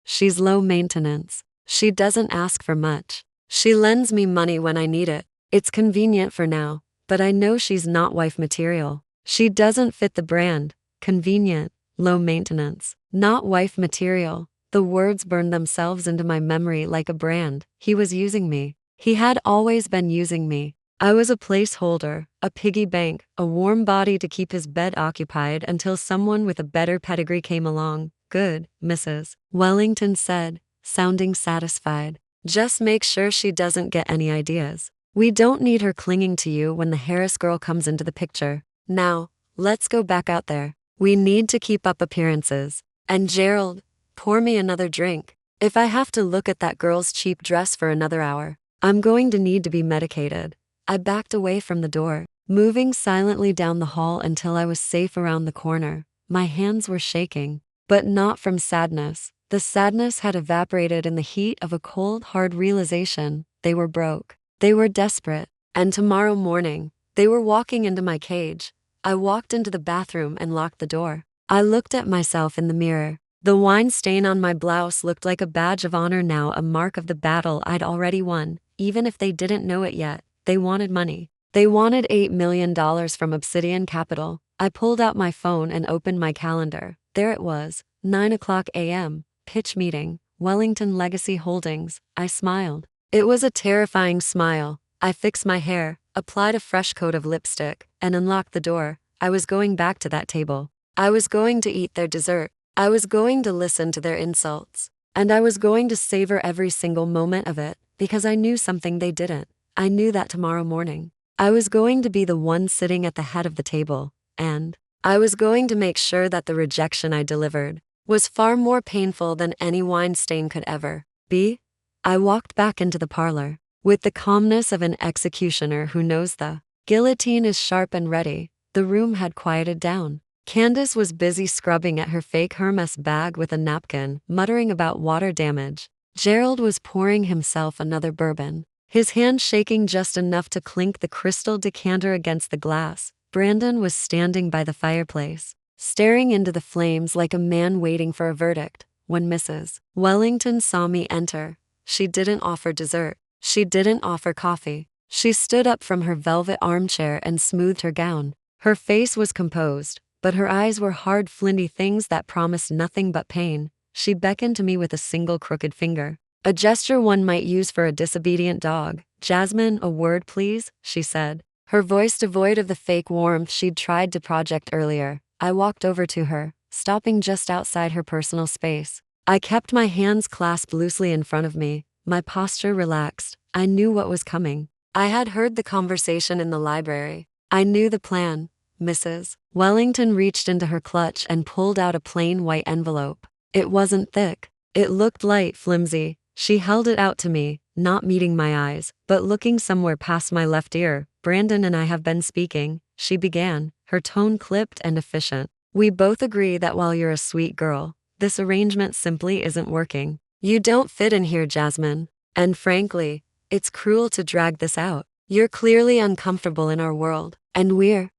she's low maintenance. She doesn't ask for much. She lends me money when I need it. It's convenient for now, but I know she's not wife material. She doesn't fit the brand. Convenient, low maintenance, not wife material. The words burned themselves into my memory like a brand. He was using me. He had always been using me. I was a placeholder, a piggy bank, a warm body to keep his bed occupied until someone with a better pedigree came along. Good, Mrs. Wellington said, sounding satisfied. Just make sure she doesn't get any ideas. We don't need her clinging to you when the Harris girl comes into the picture. Now, let's go back out there. We need to keep up appearances. And Gerald, pour me another drink. If I have to look at that girl's cheap dress for another hour, I'm going to need to be medicated. I backed away from the door, moving silently down the hall until I was safe around the corner. My hands were shaking, but not from sadness. The sadness had evaporated in the heat of a cold, hard realization. They were broke. They were desperate. And tomorrow morning, they were walking into my cage. I walked into the bathroom and locked the door. I looked at myself in the mirror. The wine stain on my blouse looked like a badge of honor now, a mark of the battle I'd already won. Even if they didn't know it yet, they wanted money. They wanted $8 million from Obsidian Capital. I pulled out my phone and opened my calendar. There it was, 9:00 a.m., pitch meeting, Wellington Legacy Holdings. I smiled. It was a terrifying smile. I fixed my hair, applied a fresh coat of lipstick, and unlocked the door. I was going back to that table. I was going to eat their dessert. I was going to listen to their insults. And I was going to savor every single moment of it, because I knew something they didn't. I knew that tomorrow morning, I was going to be the one sitting at the head of the table, and I was going to make sure that the rejection I delivered was far more painful than any wine stain could ever be. I walked back into the parlor, with the calmness of an executioner who knows the guillotine is sharp and ready. The room had quieted down. Candace was busy scrubbing at her fake Hermès bag with a napkin, muttering about water damage. Gerald was pouring himself another bourbon, his hand shaking just enough to clink the crystal decanter against the glass. Brandon was standing by the fireplace, staring into the flames like a man waiting for a verdict. When Mrs. Wellington saw me enter, she didn't offer dessert. She didn't offer coffee. She stood up from her velvet armchair and smoothed her gown. Her face was composed, but her eyes were hard, flinty things that promised nothing but pain. She beckoned to me with a single crooked finger, a gesture one might use for a disobedient dog. Jasmine, a word please, she said, her voice devoid of the fake warmth she'd tried to project earlier. I walked over to her, stopping just outside her personal space. I kept my hands clasped loosely in front of me, my posture relaxed. I knew what was coming. I had heard the conversation in the library. I knew the plan. Mrs. Wellington reached into her clutch and pulled out a plain white envelope. It wasn't thick. It looked light, flimsy. She held it out to me, not meeting my eyes, but looking somewhere past my left ear. Brandon and I have been speaking, she began, her tone clipped and efficient. We both agree that while you're a sweet girl, this arrangement simply isn't working. You don't fit in here, Jasmine. And frankly, it's cruel to drag this out. You're clearly uncomfortable in our world, and we're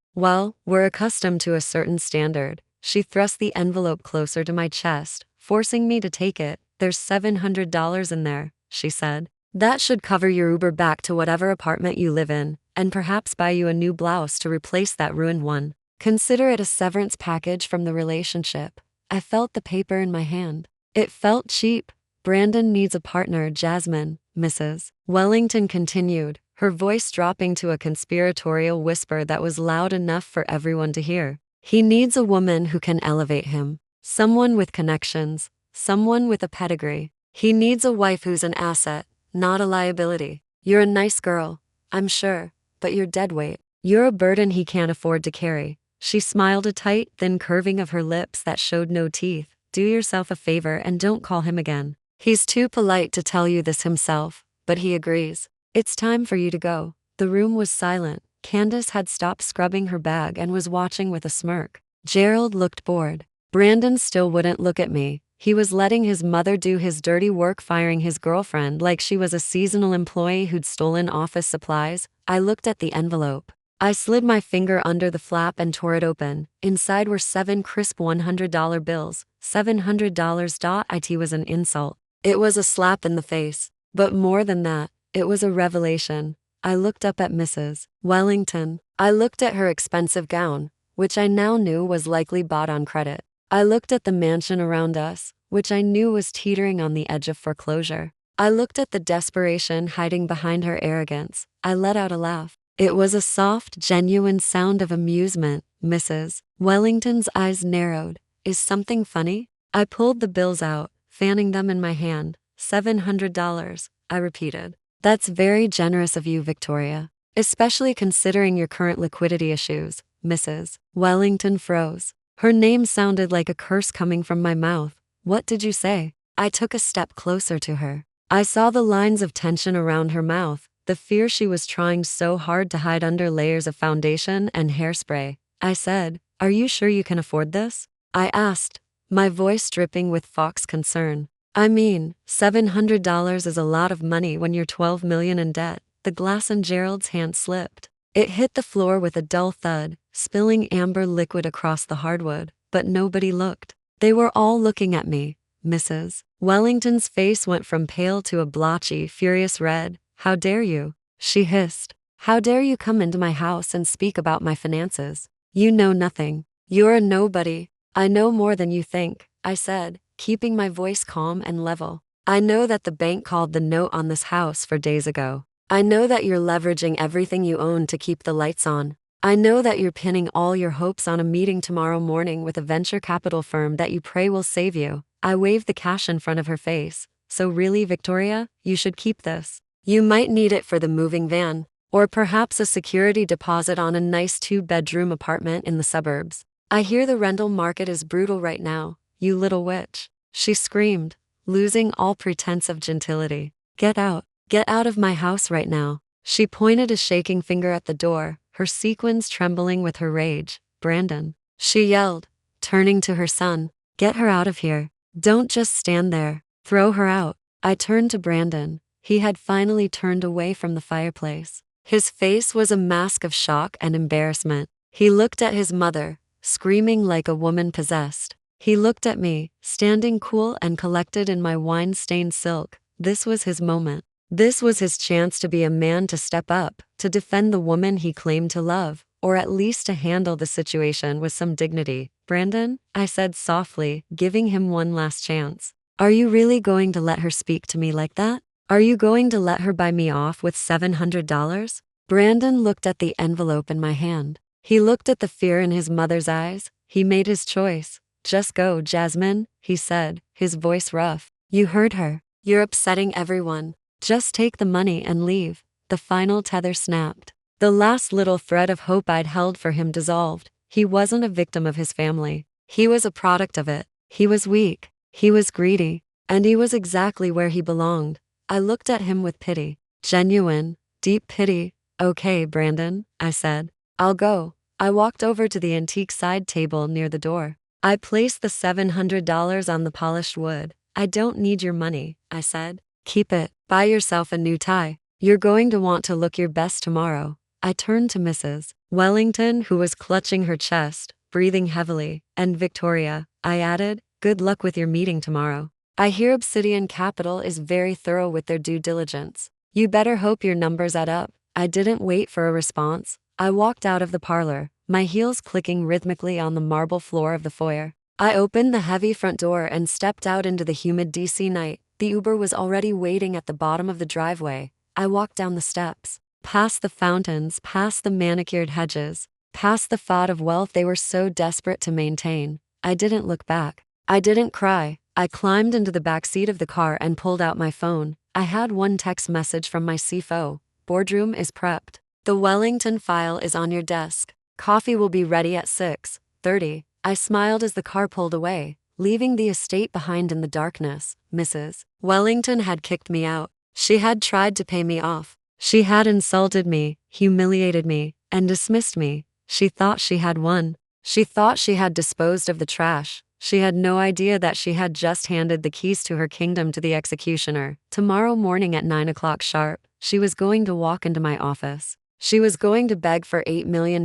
accustomed to a certain standard. She thrust the envelope closer to my chest, forcing me to take it. There's $700 in there, she said. That should cover your Uber back to whatever apartment you live in, and perhaps buy you a new blouse to replace that ruined one. Consider it a severance package from the relationship. I felt the paper in my hand. It felt cheap. Brandon needs a partner, Jasmine, Mrs. Wellington continued, her voice dropping to a conspiratorial whisper that was loud enough for everyone to hear. He needs a woman who can elevate him, someone with connections, someone with a pedigree. He needs a wife who's an asset, not a liability. You're a nice girl, I'm sure, but you're dead weight. You're a burden he can't afford to carry. She smiled, a tight, thin curving of her lips that showed no teeth. Do yourself a favor and don't call him again. He's too polite to tell you this himself, but he agrees. It's time for you to go. The room was silent. Candace had stopped scrubbing her bag and was watching with a smirk. Gerald looked bored. Brandon still wouldn't look at me. He was letting his mother do his dirty work, firing his girlfriend like she was a seasonal employee who'd stolen office supplies. I looked at the envelope. I slid my finger under the flap and tore it open. Inside were 7 crisp $100 bills. $700. It was an insult. It was a slap in the face. But more than that, it was a revelation. I looked up at Mrs. Wellington. I looked at her expensive gown, which I now knew was likely bought on credit. I looked at the mansion around us, which I knew was teetering on the edge of foreclosure. I looked at the desperation hiding behind her arrogance. I let out a laugh. It was a soft, genuine sound of amusement. Mrs. Wellington's eyes narrowed. Is something funny? I pulled the bills out, fanning them in my hand. $700, I repeated. That's very generous of you, Victoria. Especially considering your current liquidity issues. Mrs. Wellington froze. Her name sounded like a curse coming from my mouth. What did you say? I took a step closer to her. I saw the lines of tension around her mouth, the fear she was trying so hard to hide under layers of foundation and hairspray. I said, "Are you sure you can afford this?" I asked, my voice dripping with fox concern. I mean, $700 is a lot of money when you're $12 million in debt. The glass in Gerald's hand slipped. It hit the floor with a dull thud, spilling amber liquid across the hardwood, but nobody looked. They were all looking at me. Mrs. Wellington's face went from pale to a blotchy, furious red. How dare you? She hissed. How dare you come into my house and speak about my finances? You know nothing. You're a nobody. I know more than you think, I said, keeping my voice calm and level. I know that the bank called the note on this house 4 days ago. I know that you're leveraging everything you own to keep the lights on. I know that you're pinning all your hopes on a meeting tomorrow morning with a venture capital firm that you pray will save you. I waved the cash in front of her face. So really, Victoria, you should keep this. You might need it for the moving van, or perhaps a security deposit on a nice 2-bedroom apartment in the suburbs. I hear the rental market is brutal right now, you little witch. She screamed, losing all pretense of gentility. Get out. Get out of my house right now. She pointed a shaking finger at the door, her sequins trembling with her rage. Brandon, she yelled, turning to her son. Get her out of here. Don't just stand there. Throw her out. I turned to Brandon. He had finally turned away from the fireplace. His face was a mask of shock and embarrassment. He looked at his mother, screaming like a woman possessed. He looked at me, standing cool and collected in my wine-stained silk. This was his moment. This was his chance to be a man, to step up, to defend the woman he claimed to love, or at least to handle the situation with some dignity. Brandon, I said softly, giving him one last chance. Are you really going to let her speak to me like that? Are you going to let her buy me off with $700? Brandon looked at the envelope in my hand. He looked at the fear in his mother's eyes. He made his choice. Just go, Jasmine, he said, his voice rough. You heard her. You're upsetting everyone. Just take the money and leave. The final tether snapped. The last little thread of hope I'd held for him dissolved. He wasn't a victim of his family. He was a product of it. He was weak. He was greedy. And he was exactly where he belonged. I looked at him with pity. Genuine, deep pity. Okay, Brandon, I said. I'll go. I walked over to the antique side table near the door. I placed the $700 on the polished wood. I don't need your money, I said. Keep it. Buy yourself a new tie. You're going to want to look your best tomorrow. I turned to Mrs. Wellington, who was clutching her chest, breathing heavily, and Victoria, I added, good luck with your meeting tomorrow. I hear Obsidian Capital is very thorough with their due diligence. You better hope your numbers add up. I didn't wait for a response. I walked out of the parlor, my heels clicking rhythmically on the marble floor of the foyer. I opened the heavy front door and stepped out into the humid DC night. The Uber was already waiting at the bottom of the driveway. I walked down the steps, past the fountains, past the manicured hedges, past the facade of wealth they were so desperate to maintain. I didn't look back. I didn't cry. I climbed into the back seat of the car and pulled out my phone. I had one text message from my CFO. Boardroom is prepped. The Wellington file is on your desk. Coffee will be ready at 6:30. I smiled as the car pulled away, leaving the estate behind in the darkness. Mrs. Wellington had kicked me out. She had tried to pay me off. She had insulted me, humiliated me, and dismissed me. She thought she had won. She thought she had disposed of the trash. She had no idea that she had just handed the keys to her kingdom to the executioner. Tomorrow morning at 9 o'clock sharp, she was going to walk into my office. She was going to beg for $8 million,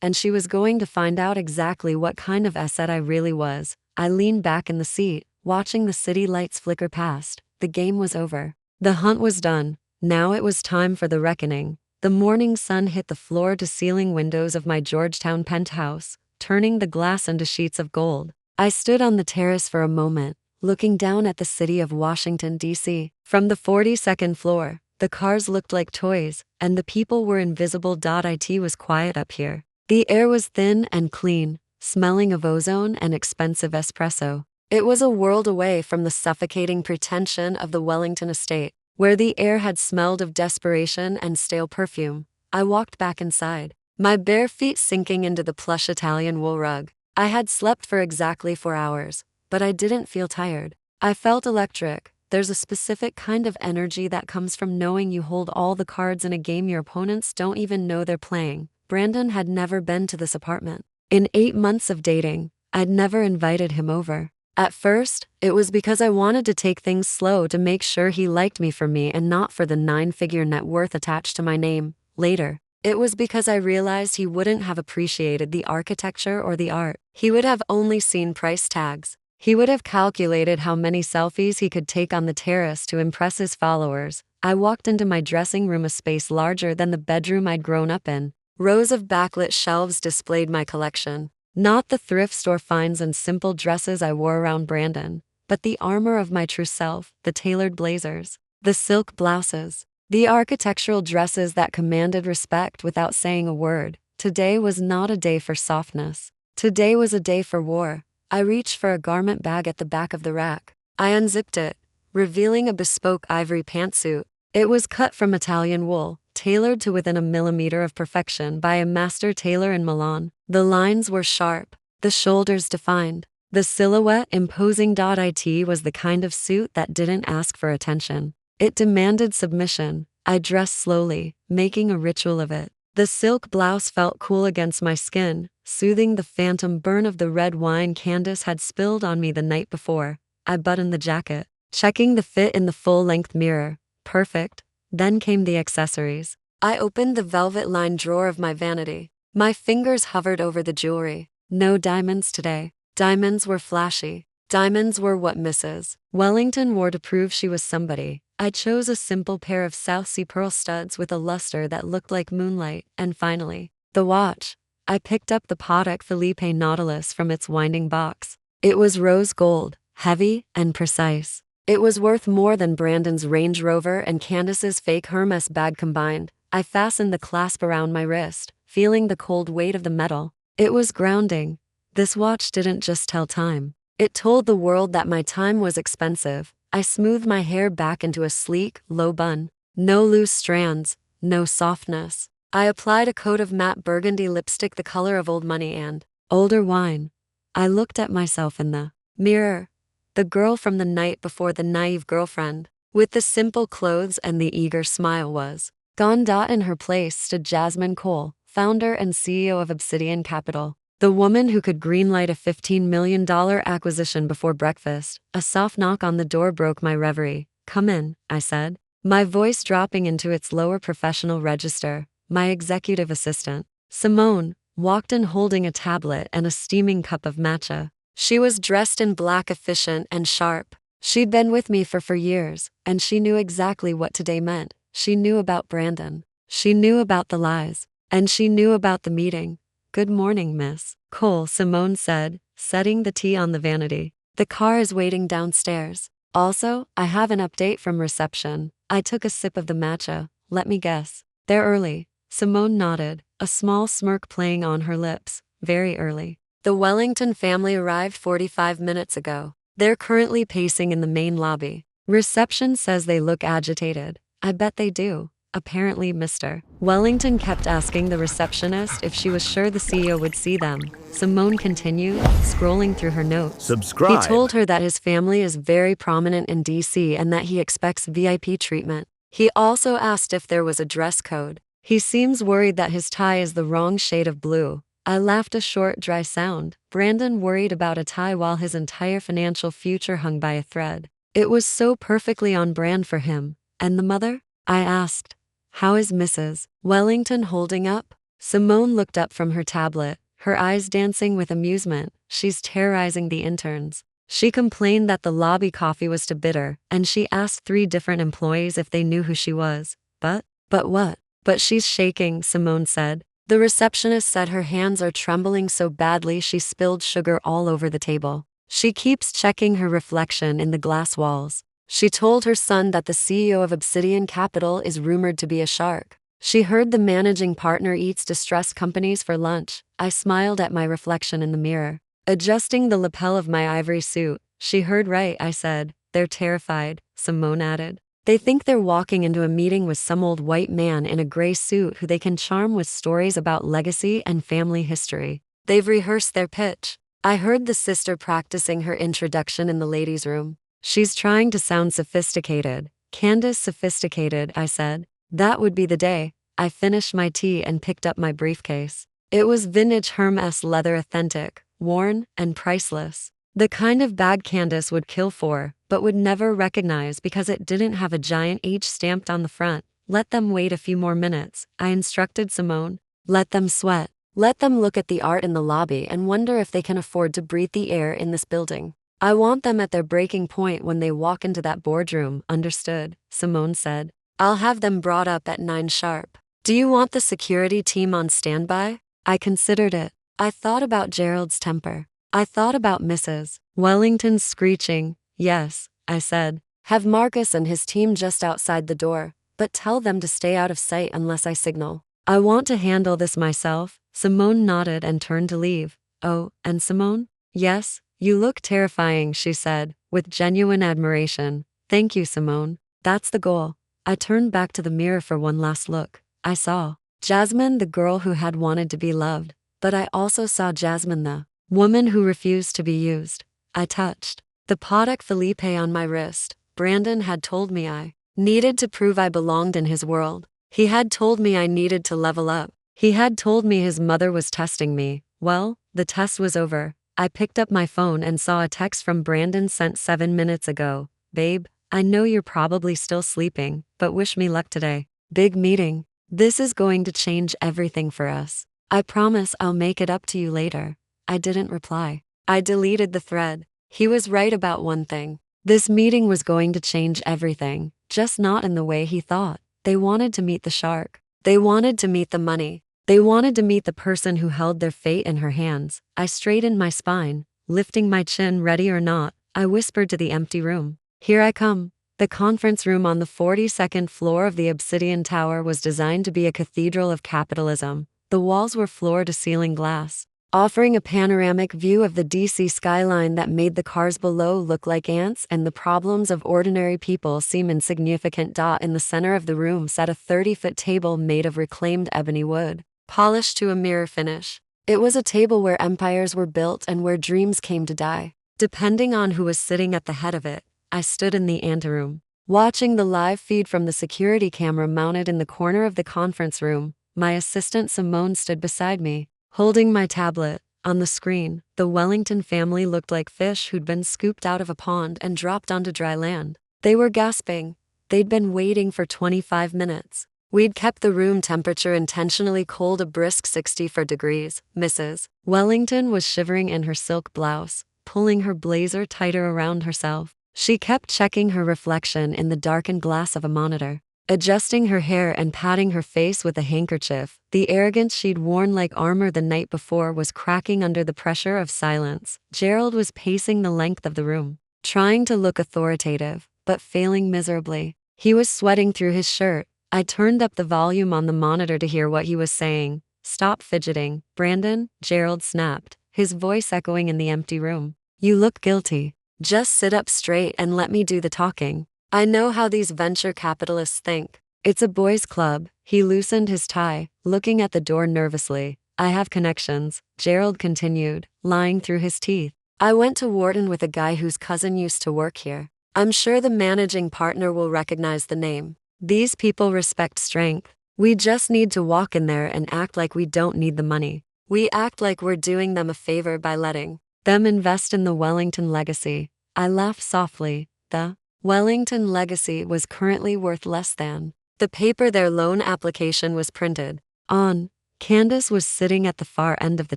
and she was going to find out exactly what kind of asset I really was. I leaned back in the seat, watching the city lights flicker past. The game was over. The hunt was done. Now it was time for the reckoning. The morning sun hit the floor-to-ceiling windows of my Georgetown penthouse, turning the glass into sheets of gold. I stood on the terrace for a moment, looking down at the city of Washington, D.C. From the 42nd floor, the cars looked like toys, and the people were invisible. It was quiet up here. The air was thin and clean, smelling of ozone and expensive espresso. It was a world away from the suffocating pretension of the Wellington estate, where the air had smelled of desperation and stale perfume. I walked back inside, my bare feet sinking into the plush Italian wool rug. I had slept for exactly 4 hours, but I didn't feel tired. I felt electric. There's a specific kind of energy that comes from knowing you hold all the cards in a game your opponents don't even know they're playing. Brandon had never been to this apartment. In 8 months of dating, I'd never invited him over. At first, it was because I wanted to take things slow to make sure he liked me for me and not for the 9-figure net worth attached to my name. Later, it was because I realized he wouldn't have appreciated the architecture or the art. He would have only seen price tags. He would have calculated how many selfies he could take on the terrace to impress his followers. I walked into my dressing room, a space larger than the bedroom I'd grown up in. Rows of backlit shelves displayed my collection. Not the thrift store finds and simple dresses I wore around Brandon, but the armor of my true self, the tailored blazers, the silk blouses, the architectural dresses that commanded respect without saying a word. Today was not a day for softness. Today was a day for war. I reached for a garment bag at the back of the rack. I unzipped it, revealing a bespoke ivory pantsuit. It was cut from Italian wool, tailored to within a millimeter of perfection by a master tailor in Milan. The lines were sharp, the shoulders defined, the silhouette imposing. It was the kind of suit that didn't ask for attention. It demanded submission. I dressed slowly, making a ritual of it. The silk blouse felt cool against my skin, soothing the phantom burn of the red wine Candace had spilled on me the night before. I buttoned the jacket, checking the fit in the full-length mirror. Perfect. Then came the accessories. I opened the velvet-lined drawer of my vanity. My fingers hovered over the jewelry. No diamonds today. Diamonds were flashy. Diamonds were what Mrs. Wellington wore to prove she was somebody. I chose a simple pair of South Sea pearl studs with a luster that looked like moonlight. And finally, the watch. I picked up the Patek Philippe Nautilus from its winding box. It was rose gold, heavy and precise. It was worth more than Brandon's Range Rover and Candace's fake Hermès bag combined. I fastened the clasp around my wrist, feeling the cold weight of the metal. It was grounding. This watch didn't just tell time. It told the world that my time was expensive. I smoothed my hair back into a sleek, low bun. No loose strands, no softness. I applied a coat of matte burgundy lipstick the color of old money and older wine. I looked at myself in the mirror. The girl from the night before, the naive girlfriend, with the simple clothes and the eager smile, was gone. In her place stood Jasmine Cole, founder and CEO of Obsidian Capital. The woman who could greenlight a $15 million acquisition before breakfast. A soft knock on the door broke my reverie. "Come in," I said, my voice dropping into its lower professional register. My executive assistant, Simone, walked in holding a tablet and a steaming cup of matcha. She was dressed in black, efficient and sharp. She'd been with me for years, and she knew exactly what today meant. She knew about Brandon. She knew about the lies. And she knew about the meeting. "Good morning, Miss Cole," Simone said, setting the tea on the vanity. "The car is waiting downstairs. Also, I have an update from reception." I took a sip of the matcha. "Let me guess. They're early." Simone nodded, a small smirk playing on her lips. "Very early. The Wellington family arrived 45 minutes ago. They're currently pacing in the main lobby. Reception says they look agitated." "I bet they do." apparently Mr. Wellington kept asking the receptionist if she was sure the CEO would see them. Simone continued, scrolling through her notes. Subscribe. He told her that his family is very prominent in DC and that he expects VIP treatment. He also asked if there was a dress code. He seems worried that his tie is the wrong shade of blue. I laughed a short, dry sound. Brandon worried about a tie while his entire financial future hung by a thread. It was so perfectly on brand for him. And the mother? I asked. How is Mrs. Wellington holding up? Simone looked up from her tablet, her eyes dancing with amusement. She's terrorizing the interns. She complained that the lobby coffee was too bitter, and she asked 3 different employees if they knew who she was. But what? But she's shaking, Simone said. The receptionist said her hands are trembling so badly she spilled sugar all over the table. She keeps checking her reflection in the glass walls. She told her son that the CEO of Obsidian Capital is rumored to be a shark. She heard the managing partner eats distressed companies for lunch. I smiled at my reflection in the mirror. Adjusting the lapel of my ivory suit, she heard right, I said. They're terrified, Simone added. They think they're walking into a meeting with some old white man in a gray suit who they can charm with stories about legacy and family history. They've rehearsed their pitch. I heard the sister practicing her introduction in the ladies' room. She's trying to sound sophisticated. Candace sophisticated, I said. That would be the day. I finished my tea and picked up my briefcase. It was vintage Hermès leather, authentic, worn, and priceless. The kind of bag Candace would kill for, but would never recognize because it didn't have a giant H stamped on the front. Let them wait a few more minutes, I instructed Simone. Let them sweat. Let them look at the art in the lobby and wonder if they can afford to breathe the air in this building. I want them at their breaking point when they walk into that boardroom, understood, Simone said. I'll have them brought up at 9 sharp. Do you want the security team on standby? I considered it. I thought about Gerald's temper. I thought about Mrs. Wellington's screeching. Yes, I said. Have Marcus and his team just outside the door, but tell them to stay out of sight unless I signal. I want to handle this myself. Simone nodded and turned to leave. Oh, and Simone? Yes? You look terrifying, she said, with genuine admiration. Thank you, Simone. That's the goal. I turned back to the mirror for one last look. I saw Jasmine, the girl who had wanted to be loved, but I also saw Jasmine, the woman who refused to be used. I touched the Patek Philippe on my wrist. Brandon had told me I needed to prove I belonged in his world. He had told me I needed to level up. He had told me his mother was testing me. Well, the test was over. I picked up my phone and saw a text from Brandon sent 7 minutes ago. Babe, I know you're probably still sleeping, but wish me luck today. Big meeting. This is going to change everything for us. I promise I'll make it up to you later. I didn't reply. I deleted the thread. He was right about one thing. This meeting was going to change everything, just not in the way he thought. They wanted to meet the shark. They wanted to meet the money. They wanted to meet the person who held their fate in her hands. I straightened my spine, lifting my chin. Ready or not, I whispered to the empty room. Here I come. The conference room on the 42nd floor of the Obsidian Tower was designed to be a cathedral of capitalism. The walls were floor-to-ceiling glass, offering a panoramic view of the DC skyline that made the cars below look like ants and the problems of ordinary people seem insignificant. In the center of the room sat a 30-foot table made of reclaimed ebony wood, polished to a mirror finish. It was a table where empires were built and where dreams came to die, depending on who was sitting at the head of it. I stood in the anteroom, watching the live feed from the security camera mounted in the corner of the conference room. My assistant Simone stood beside me, holding my tablet. On the screen, the Wellington family looked like fish who'd been scooped out of a pond and dropped onto dry land. They were gasping. They'd been waiting for 25 minutes. We'd kept the room temperature intentionally cold, a brisk 64 degrees. Mrs. Wellington was shivering in her silk blouse, pulling her blazer tighter around herself. She kept checking her reflection in the darkened glass of a monitor, adjusting her hair and patting her face with a handkerchief. The arrogance she'd worn like armor the night before was cracking under the pressure of silence. Gerald was pacing the length of the room, trying to look authoritative, but failing miserably. He was sweating through his shirt. I turned up the volume on the monitor to hear what he was saying. Stop fidgeting, Brandon, Gerald snapped, his voice echoing in the empty room. You look guilty. Just sit up straight and let me do the talking. I know how these venture capitalists think. It's a boys' club. He loosened his tie, looking at the door nervously. I have connections, Gerald continued, lying through his teeth. I went to Wharton with a guy whose cousin used to work here. I'm sure the managing partner will recognize the name. These people respect strength. We just need to walk in there and act like we don't need the money. We act like we're doing them a favor by letting them invest in the Wellington legacy. I laughed softly. The Wellington legacy was currently worth less than the paper their loan application was printed on. Candace was sitting at the far end of the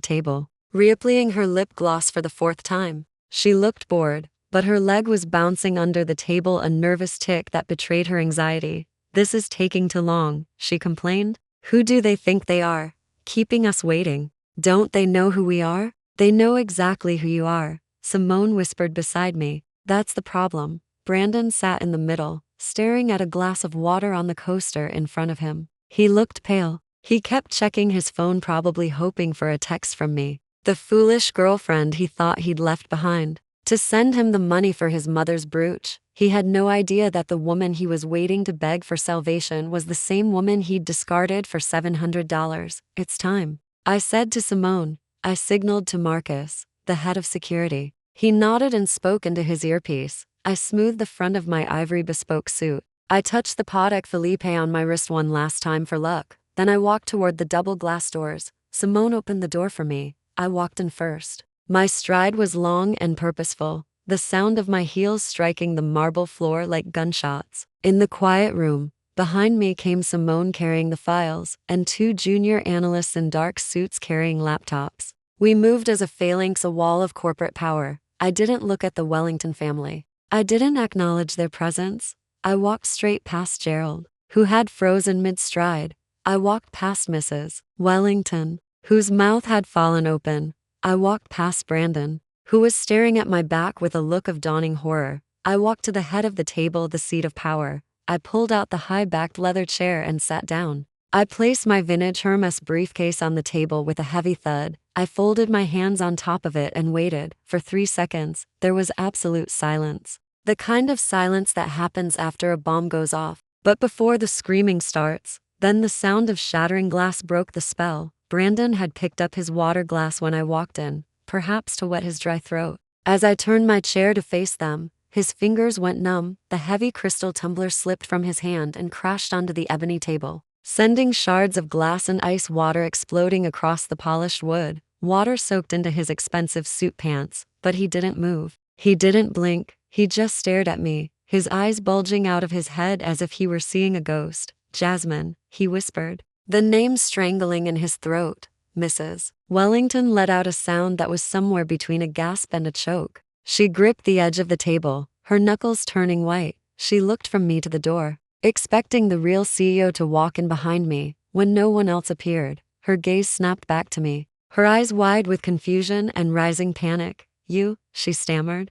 table, reapplying her lip gloss for the fourth time. She looked bored, but her leg was bouncing under the table, a nervous tic that betrayed her anxiety. This is taking too long, she complained. Who do they think they are? Keeping us waiting. Don't they know who we are? They know exactly who you are, Simone whispered beside me. That's the problem. Brandon sat in the middle, staring at a glass of water on the coaster in front of him. He looked pale. He kept checking his phone, probably hoping for a text from me, the foolish girlfriend he thought he'd left behind, to send him the money for his mother's brooch. He had no idea that the woman he was waiting to beg for salvation was the same woman he'd discarded for $700. It's time, I said to Simone. I signaled to Marcus, the head of security. He nodded and spoke into his earpiece. I smoothed the front of my ivory bespoke suit. I touched the Patek Philippe on my wrist one last time for luck. Then I walked toward the double glass doors. Simone opened the door for me. I walked in first. My stride was long and purposeful, the sound of my heels striking the marble floor like gunshots. In the quiet room, behind me came Simone carrying the files, and two junior analysts in dark suits carrying laptops. We moved as a phalanx, a wall of corporate power. I didn't look at the Wellington family. I didn't acknowledge their presence. I walked straight past Gerald, who had frozen mid-stride. I walked past Mrs. Wellington, whose mouth had fallen open. I walked past Brandon, who was staring at my back with a look of dawning horror. I walked to the head of the table, the seat of power. I pulled out the high-backed leather chair and sat down. I placed my vintage Hermès briefcase on the table with a heavy thud. I folded my hands on top of it and waited. For 3 seconds, there was absolute silence. The kind of silence that happens after a bomb goes off, but before the screaming starts. Then the sound of shattering glass broke the spell. Brandon had picked up his water glass when I walked in, perhaps to wet his dry throat. As I turned my chair to face them, his fingers went numb. The heavy crystal tumbler slipped from his hand and crashed onto the ebony table, sending shards of glass and ice water exploding across the polished wood. Water soaked into his expensive suit pants, but he didn't move. He didn't blink. He just stared at me, his eyes bulging out of his head as if he were seeing a ghost. Jasmine, he whispered, the name strangling in his throat. Mrs. Wellington let out a sound that was somewhere between a gasp and a choke. She gripped the edge of the table, her knuckles turning white. She looked from me to the door, expecting the real CEO to walk in behind me. When no one else appeared, her gaze snapped back to me, her eyes wide with confusion and rising panic. You, she stammered.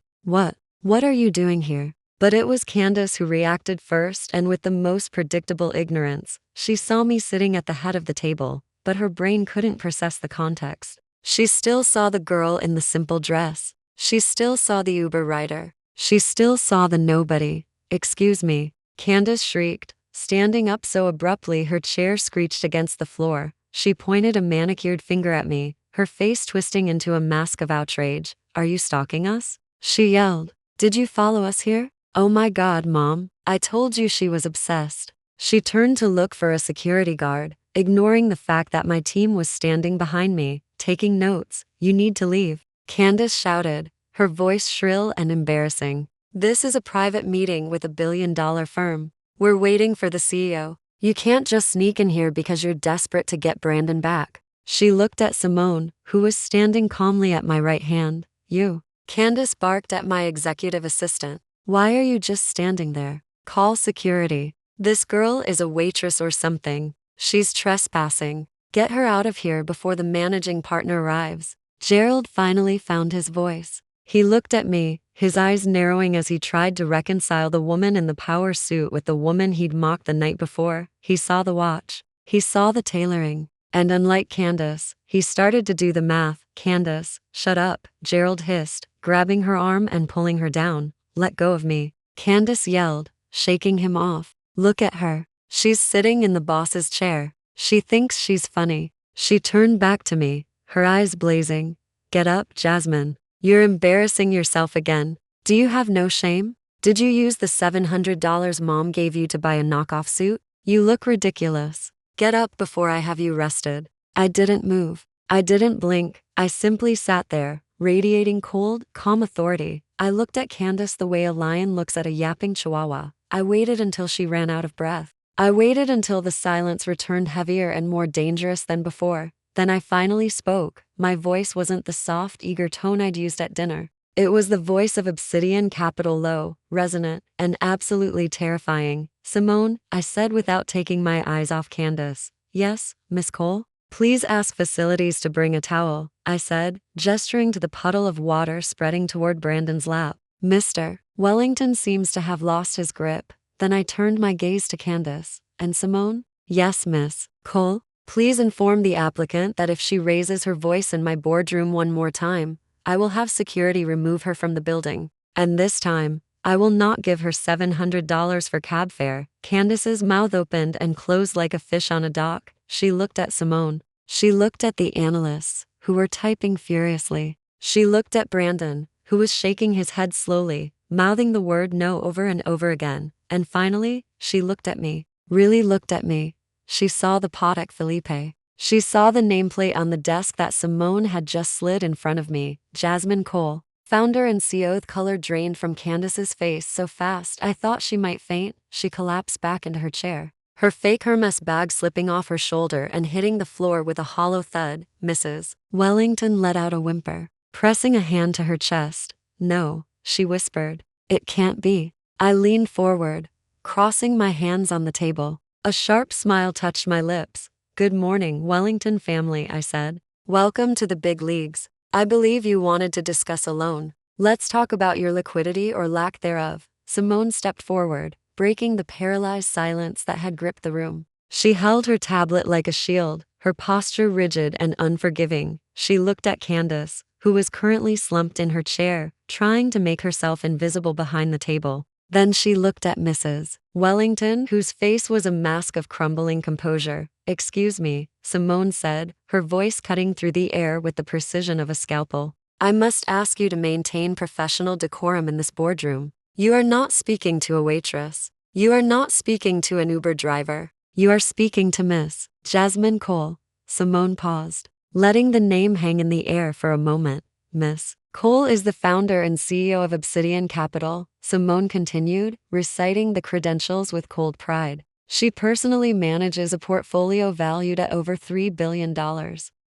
What are you doing here? But it was Candace who reacted first, and with the most predictable ignorance. She saw me sitting at the head of the table, but her brain couldn't process the context. She still saw the girl in the simple dress. She still saw the Uber rider. She still saw the nobody. Excuse me, Candace shrieked, standing up so abruptly her chair screeched against the floor. She pointed a manicured finger at me, her face twisting into a mask of outrage. Are you stalking us? She yelled. Did you follow us here? Oh my God, Mom, I told you. She was obsessed. She turned to look for a security guard, ignoring the fact that my team was standing behind me, taking notes. You need to leave, Candace shouted, her voice shrill and embarrassing. This is a private meeting with a billion-dollar firm. We're waiting for the CEO. You can't just sneak in here because you're desperate to get Brandon back. She looked at Simone, who was standing calmly at my right hand. You. Candace barked at my executive assistant. Why are you just standing there? Call security. This girl is a waitress or something. She's trespassing. Get her out of here before the managing partner arrives. Gerald finally found his voice. He looked at me, his eyes narrowing as he tried to reconcile the woman in the power suit with the woman he'd mocked the night before. He saw the watch. He saw the tailoring. And unlike Candace, he started to do the math. Candace, shut up, Gerald hissed, grabbing her arm and pulling her down. Let go of me, Candace yelled, shaking him off. Look at her. She's sitting in the boss's chair. She thinks she's funny. She turned back to me, her eyes blazing. Get up, Jasmine. You're embarrassing yourself again. Do you have no shame? Did you use the $700 mom gave you to buy a knockoff suit? You look ridiculous. Get up before I have you arrested. I didn't move. I didn't blink. I simply sat there, radiating cold, calm authority. I looked at Candace the way a lion looks at a yapping chihuahua. I waited until she ran out of breath. I waited until the silence returned heavier and more dangerous than before. Then I finally spoke. My voice wasn't the soft, eager tone I'd used at dinner. It was the voice of obsidian capital, low, resonant, and absolutely terrifying. Simone, I said without taking my eyes off Candace. Yes, Miss Cole? Please ask facilities to bring a towel, I said, gesturing to the puddle of water spreading toward Brandon's lap. Mr. Wellington seems to have lost his grip. Then I turned my gaze to Candace. And Simone? Yes, Miss Cole. Please inform the applicant that if she raises her voice in my boardroom one more time, I will have security remove her from the building. And this time, I will not give her $700 for cab fare. Candace's mouth opened and closed like a fish on a dock. She looked at Simone. She looked at the analysts, who were typing furiously. She looked at Brandon, who was shaking his head slowly, mouthing the word no over and over again. And finally, she looked at me. Really looked at me. She saw the Patek Philippe. She saw the nameplate on the desk that Simone had just slid in front of me. Jasmine Cole, founder and CEO. The color drained from Candace's face so fast I thought she might faint. She collapsed back into her chair, her fake Hermès bag slipping off her shoulder and hitting the floor with a hollow thud. Mrs. Wellington let out a whimper, pressing a hand to her chest. No, she whispered. It can't be. I leaned forward, crossing my hands on the table. A sharp smile touched my lips. Good morning, Wellington family, I said. Welcome to the big leagues. I believe you wanted to discuss a loan. Let's talk about your liquidity or lack thereof. Simone stepped forward, breaking the paralyzed silence that had gripped the room. She held her tablet like a shield, her posture rigid and unforgiving. She looked at Candace, who was currently slumped in her chair, trying to make herself invisible behind the table. Then she looked at Mrs. Wellington, whose face was a mask of crumbling composure. Excuse me, Simone said, her voice cutting through the air with the precision of a scalpel. I must ask you to maintain professional decorum in this boardroom. You are not speaking to a waitress. You are not speaking to an Uber driver. You are speaking to Miss Jasmine Cole. Simone paused, letting the name hang in the air for a moment. Miss Cole is the founder and CEO of Obsidian Capital, Simone continued, reciting the credentials with cold pride. She personally manages a portfolio valued at over $3 billion.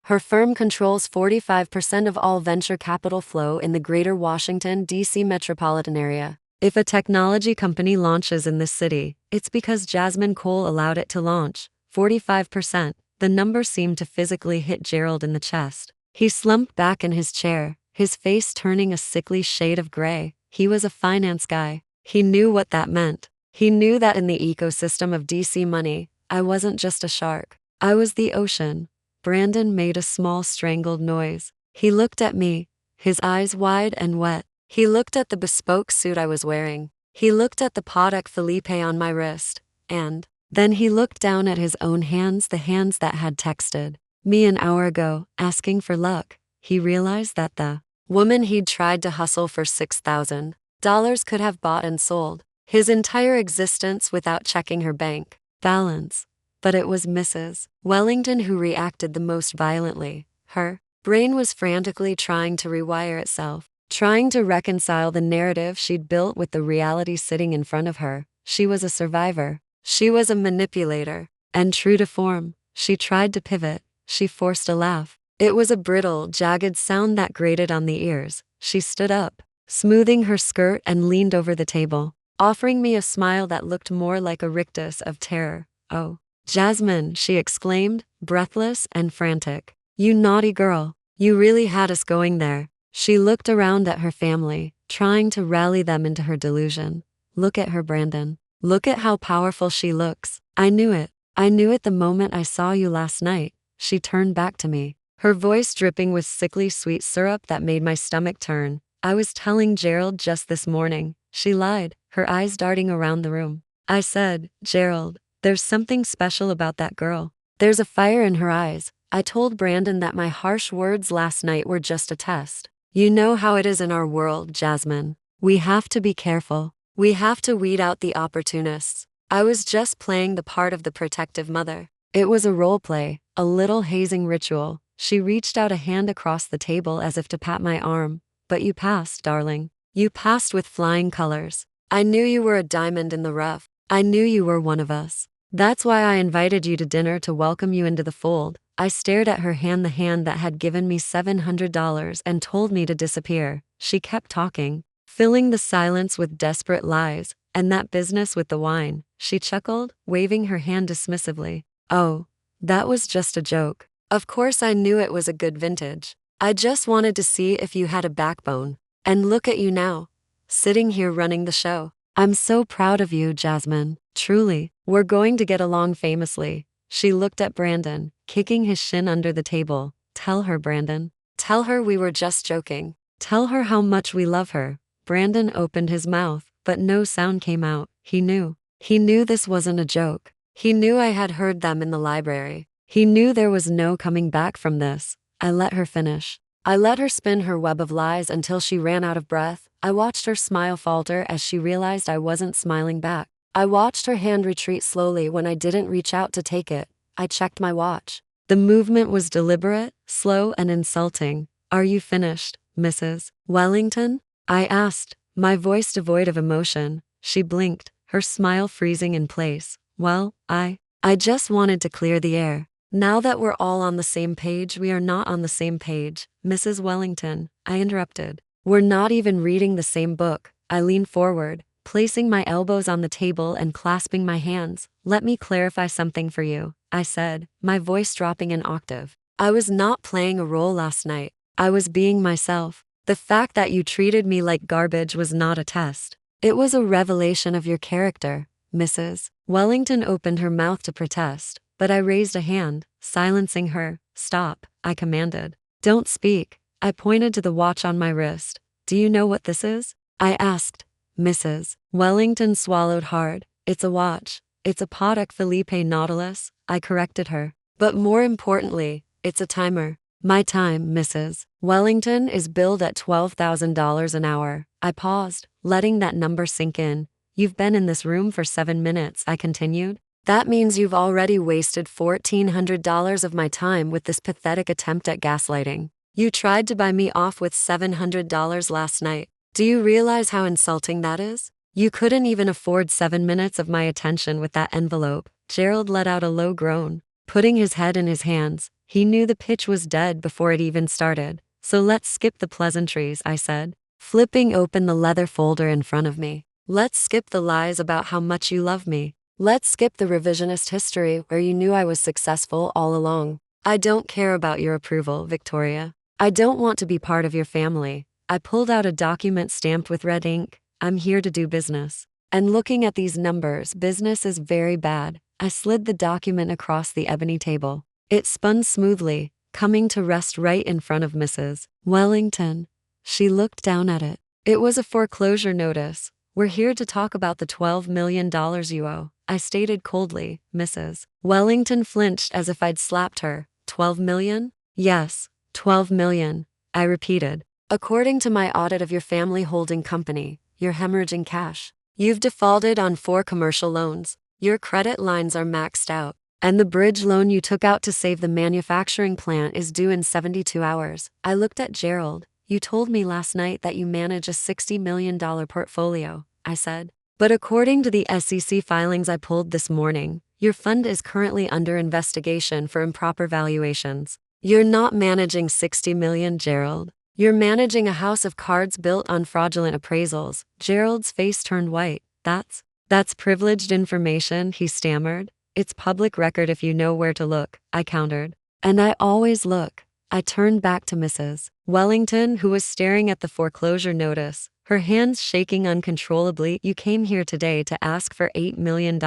Her firm controls 45% of all venture capital flow in the greater Washington, D.C. metropolitan area. If a technology company launches in this city, it's because Jasmine Cole allowed it to launch. 45%. The number seemed to physically hit Gerald in the chest. He slumped back in his chair, his face turning a sickly shade of gray. He was a finance guy. He knew what that meant. He knew that in the ecosystem of DC money, I wasn't just a shark. I was the ocean. Brandon made a small strangled noise. He looked at me, his eyes wide and wet. He looked at the bespoke suit I was wearing. He looked at the Patek Philippe on my wrist. And then he looked down at his own hands, the hands that had texted me an hour ago, asking for luck. He realized that the woman he'd tried to hustle for $6,000 could have bought and sold his entire existence without checking her bank balance. But it was Mrs. Wellington who reacted the most violently. Her brain was frantically trying to rewire itself, trying to reconcile the narrative she'd built with the reality sitting in front of her. She was a survivor. She was a manipulator. And true to form, she tried to pivot. She forced a laugh. It was a brittle, jagged sound that grated on the ears. She stood up, smoothing her skirt and leaned over the table, offering me a smile that looked more like a rictus of terror. Oh, Jasmine, she exclaimed, breathless and frantic. You naughty girl. You really had us going there. She looked around at her family, trying to rally them into her delusion. Look at her, Brandon. Look at how powerful she looks. I knew it. I knew it the moment I saw you last night. She turned back to me, her voice dripping with sickly sweet syrup that made my stomach turn. I was telling Gerald just this morning. She lied, her eyes darting around the room. I said, Gerald, There's something special about that girl. There's a fire in her eyes. I told Brandon that my harsh words last night were just a test. You know how it is in our world, Jasmine. We have to be careful. We have to weed out the opportunists. I was just playing the part of the protective mother. It was a role play, a little hazing ritual. She reached out a hand across the table as if to pat my arm. But you passed, darling. You passed with flying colors. I knew you were a diamond in the rough. I knew you were one of us. That's why I invited you to dinner to welcome you into the fold. I stared at her hand, the hand that had given me $700 and told me to disappear. She kept talking, filling the silence with desperate lies. And that business with the wine, she chuckled, waving her hand dismissively. Oh, that was just a joke. Of course I knew it was a good vintage. I just wanted to see if you had a backbone. And look at you now, sitting here running the show. I'm so proud of you, Jasmine. Truly, we're going to get along famously. She looked at Brandon, kicking his shin under the table. Tell her, Brandon. Tell her we were just joking. Tell her how much we love her. Brandon opened his mouth, but no sound came out. He knew. He knew this wasn't a joke. He knew I had heard them in the library. He knew there was no coming back from this. I let her finish. I let her spin her web of lies until she ran out of breath. I watched her smile falter as she realized I wasn't smiling back. I watched her hand retreat slowly when I didn't reach out to take it. I checked my watch. The movement was deliberate, slow, and insulting. Are you finished, Mrs. Wellington? I asked, my voice devoid of emotion. She blinked, her smile freezing in place. Well, I just wanted to clear the air. Now that we're all on the same page, we are not on the same page, Mrs. Wellington, I interrupted. We're not even reading the same book. I leaned forward, placing my elbows on the table and clasping my hands. Let me clarify something for you, I said, my voice dropping an octave. I was not playing a role last night. I was being myself. The fact that you treated me like garbage was not a test. It was a revelation of your character, Mrs. Wellington opened her mouth to protest, but I raised a hand, silencing her. Stop, I commanded. Don't speak. I pointed to the watch on my wrist. Do you know what this is? I asked. Mrs. Wellington swallowed hard. It's a watch. It's a Patek Philippe Nautilus, I corrected her. But more importantly, it's a timer. My time, Mrs. Wellington, is billed at $12,000 an hour. I paused, letting that number sink in. You've been in this room for 7 minutes, I continued. That means you've already wasted $1,400 of my time with this pathetic attempt at gaslighting. You tried to buy me off with $700 last night. Do you realize how insulting that is? You couldn't even afford 7 minutes of my attention with that envelope. Gerald let out a low groan, putting his head in his hands. He knew the pitch was dead before it even started. So let's skip the pleasantries, I said, flipping open the leather folder in front of me. Let's skip the lies about how much you love me. Let's skip the revisionist history where you knew I was successful all along. I don't care about your approval, Victoria. I don't want to be part of your family. I pulled out a document stamped with red ink. I'm here to do business. And looking at these numbers, business is very bad. I slid the document across the ebony table. It spun smoothly, coming to rest right in front of Mrs. Wellington. She looked down at it. It was a foreclosure notice. We're here to talk about the $12 million you owe, I stated coldly. Mrs. Wellington flinched as if I'd slapped her. 12 million? Yes, 12 million, I repeated. According to my audit of your family holding company, you're hemorrhaging cash. You've defaulted on 4 commercial loans. Your credit lines are maxed out. And the bridge loan you took out to save the manufacturing plant is due in 72 hours. I looked at Gerald. You told me last night that you manage a $60 million portfolio, I said. But according to the SEC filings I pulled this morning, your fund is currently under investigation for improper valuations. You're not managing $60 million, Gerald. You're managing a house of cards built on fraudulent appraisals. Gerald's face turned white. That's privileged information, he stammered. It's public record if you know where to look, I countered. And I always look. I turned back to Mrs. Wellington, who was staring at the foreclosure notice, her hands shaking uncontrollably. You came here today to ask for $8 million,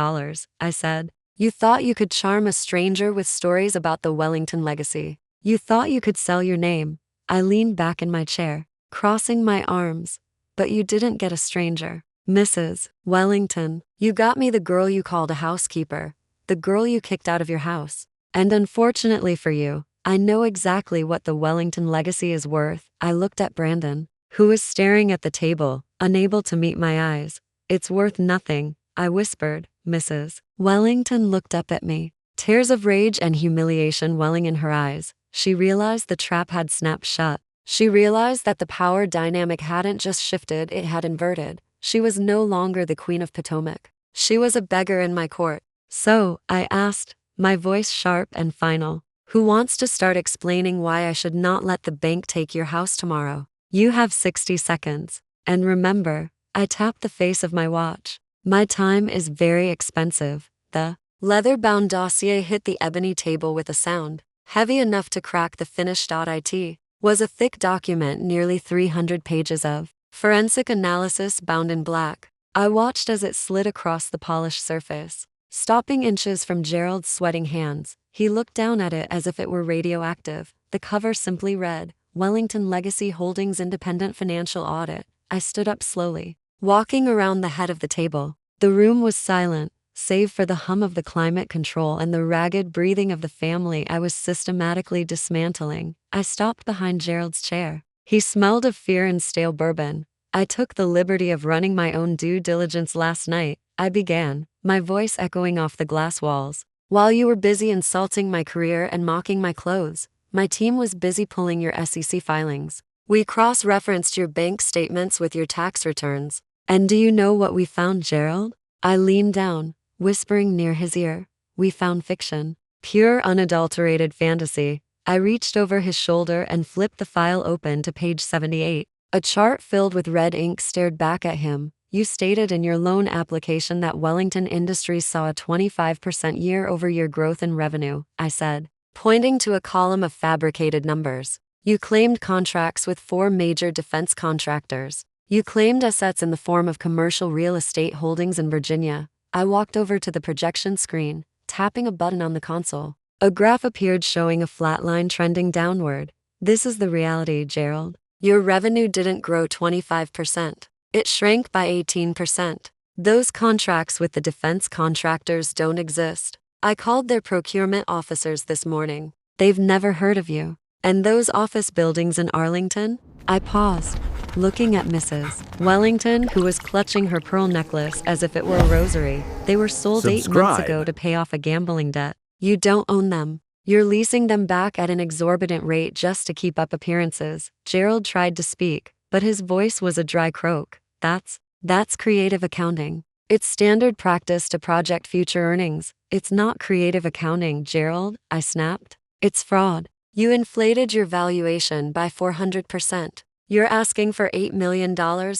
I said. You thought you could charm a stranger with stories about the Wellington legacy. You thought you could sell your name. I leaned back in my chair, crossing my arms. But you didn't get a stranger. Mrs. Wellington, you got me the girl you called a housekeeper. the girl you kicked out of your house. And unfortunately for you, I know exactly what the Wellington legacy is worth. I looked at Brandon, who was staring at the table, unable to meet my eyes. It's worth nothing, I whispered. Mrs. Wellington looked up at me, tears of rage and humiliation welling in her eyes. She realized the trap had snapped shut. She realized that the power dynamic hadn't just shifted, it had inverted. She was no longer the Queen of Potomac. She was a beggar in my court. So, I asked, my voice sharp and final, who wants to start explaining why I should not let the bank take your house tomorrow? You have 60 seconds. And remember, I tapped the face of my watch. My time is very expensive. The leather-bound dossier hit the ebony table with a sound, heavy enough to crack the finish.it. Was a thick document nearly 300 pages of forensic analysis bound in black. I watched as it slid across the polished surface, stopping inches from Gerald's sweating hands. He looked down at it as if it were radioactive. The cover simply read, Wellington Legacy Holdings Independent Financial Audit. I stood up slowly, walking around the head of the table. The room was silent, save for the hum of the climate control and the ragged breathing of the family I was systematically dismantling. I stopped behind Gerald's chair. He smelled of fear and stale bourbon. I took the liberty of running my own due diligence last night, I began, my voice echoing off the glass walls. While you were busy insulting my career and mocking my clothes, my team was busy pulling your SEC filings. We cross-referenced your bank statements with your tax returns. And do you know what we found, Gerald? I leaned down, whispering near his ear. We found fiction. Pure unadulterated fantasy. I reached over his shoulder and flipped the file open to page 78. A chart filled with red ink stared back at him. You stated in your loan application that Wellington Industries saw a 25% year-over-year growth in revenue, I said, pointing to a column of fabricated numbers. You claimed contracts with 4 major defense contractors. You claimed assets in the form of commercial real estate holdings in Virginia. I walked over to the projection screen, tapping a button on the console. A graph appeared showing a flat line trending downward. This is the reality, Gerald. Your revenue didn't grow 25%. It shrank by 18%. Those contracts with the defense contractors don't exist. I called their procurement officers this morning. They've never heard of you. And those office buildings in Arlington? I paused, looking at Mrs. Wellington, who was clutching her pearl necklace as if it were a rosary. They were sold 8 months ago to pay off a gambling debt. You don't own them. You're leasing them back at an exorbitant rate just to keep up appearances. Gerald tried to speak, but his voice was a dry croak. That's creative accounting. It's standard practice to project future earnings. It's not creative accounting, Gerald, I snapped. It's fraud. You inflated your valuation by 400%. You're asking for $8 million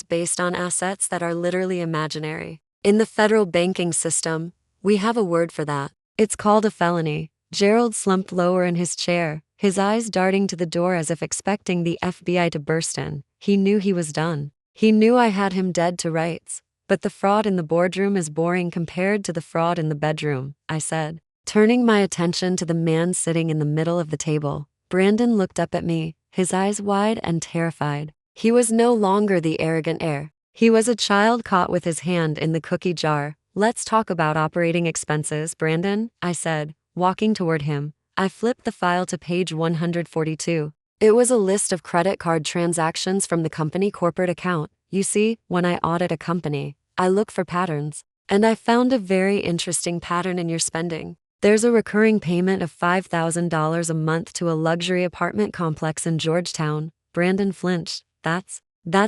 based on assets that are literally imaginary. In the federal banking system, we have a word for that. It's called a felony. Gerald slumped lower in his chair, his eyes darting to the door as if expecting the FBI to burst in. He knew he was done. He knew I had him dead to rights. But the fraud in the boardroom is boring compared to the fraud in the bedroom, I said, turning my attention to the man sitting in the middle of the table. Brandon looked up at me, his eyes wide and terrified. He was no longer the arrogant heir. He was a child caught with his hand in the cookie jar. Let's talk about operating expenses, Brandon, I said, walking toward him. I flipped the file to page 142. It was a list of credit card transactions from the company corporate account. You see, when I audit a company, I look for patterns. And I found a very interesting pattern in your spending. There's a recurring payment of $5,000 a month to a luxury apartment complex in Georgetown. Brandon flinched. That's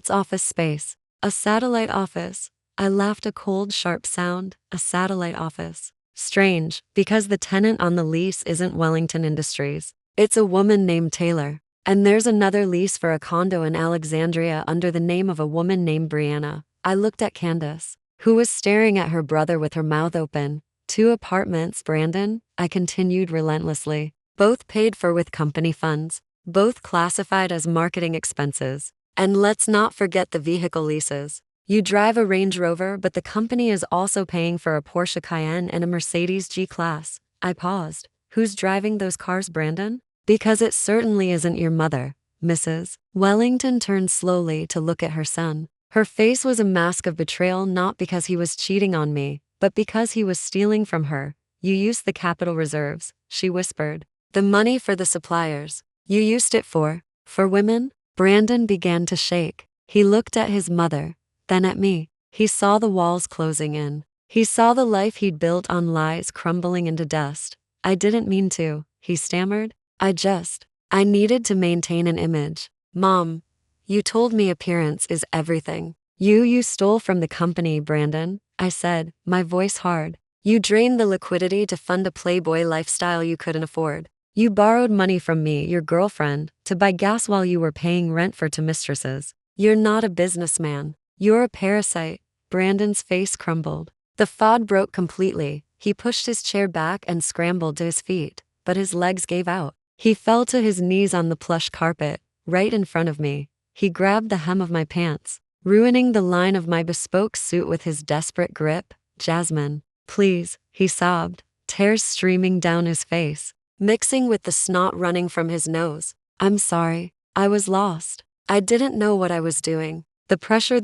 office space. A satellite office. I laughed, a cold, sharp sound. A satellite office. Strange, because the tenant on the lease isn't Wellington Industries. It's a woman named Taylor. And there's another lease for a condo in Alexandria under the name of a woman named Brianna. I looked at Candace, who was staring at her brother with her mouth open. 2 apartments, Brandon, I continued relentlessly. Both paid for with company funds. Both classified as marketing expenses. And let's not forget the vehicle leases. You drive a Range Rover, but the company is also paying for a Porsche Cayenne and a Mercedes G-Class. I paused. Who's driving those cars, Brandon? Because it certainly isn't your mother, Mrs. Wellington turned slowly to look at her son. Her face was a mask of betrayal, not because he was cheating on me, but because he was stealing from her. You used the capital reserves, she whispered. The money for the suppliers. You used it for women? Brandon began to shake. He looked at his mother, then at me. He saw the walls closing in. He saw the life he'd built on lies crumbling into dust. I didn't mean to, he stammered. I needed to maintain an image. Mom, you told me appearance is everything. You stole from the company, Brandon, I said, my voice hard. You drained the liquidity to fund a playboy lifestyle you couldn't afford. You borrowed money from me, your girlfriend, to buy gas while you were paying rent for two mistresses. You're not a businessman. You're a parasite. Brandon's face crumbled. The fog broke completely. He pushed his chair back and scrambled to his feet, but his legs gave out. He fell to his knees on the plush carpet, right in front of me. He grabbed the hem of my pants, ruining the line of my bespoke suit with his desperate grip. Jasmine, please, he sobbed, tears streaming down his face, mixing with the snot running from his nose. I'm sorry. I was lost. I didn't know what I was doing. The pressure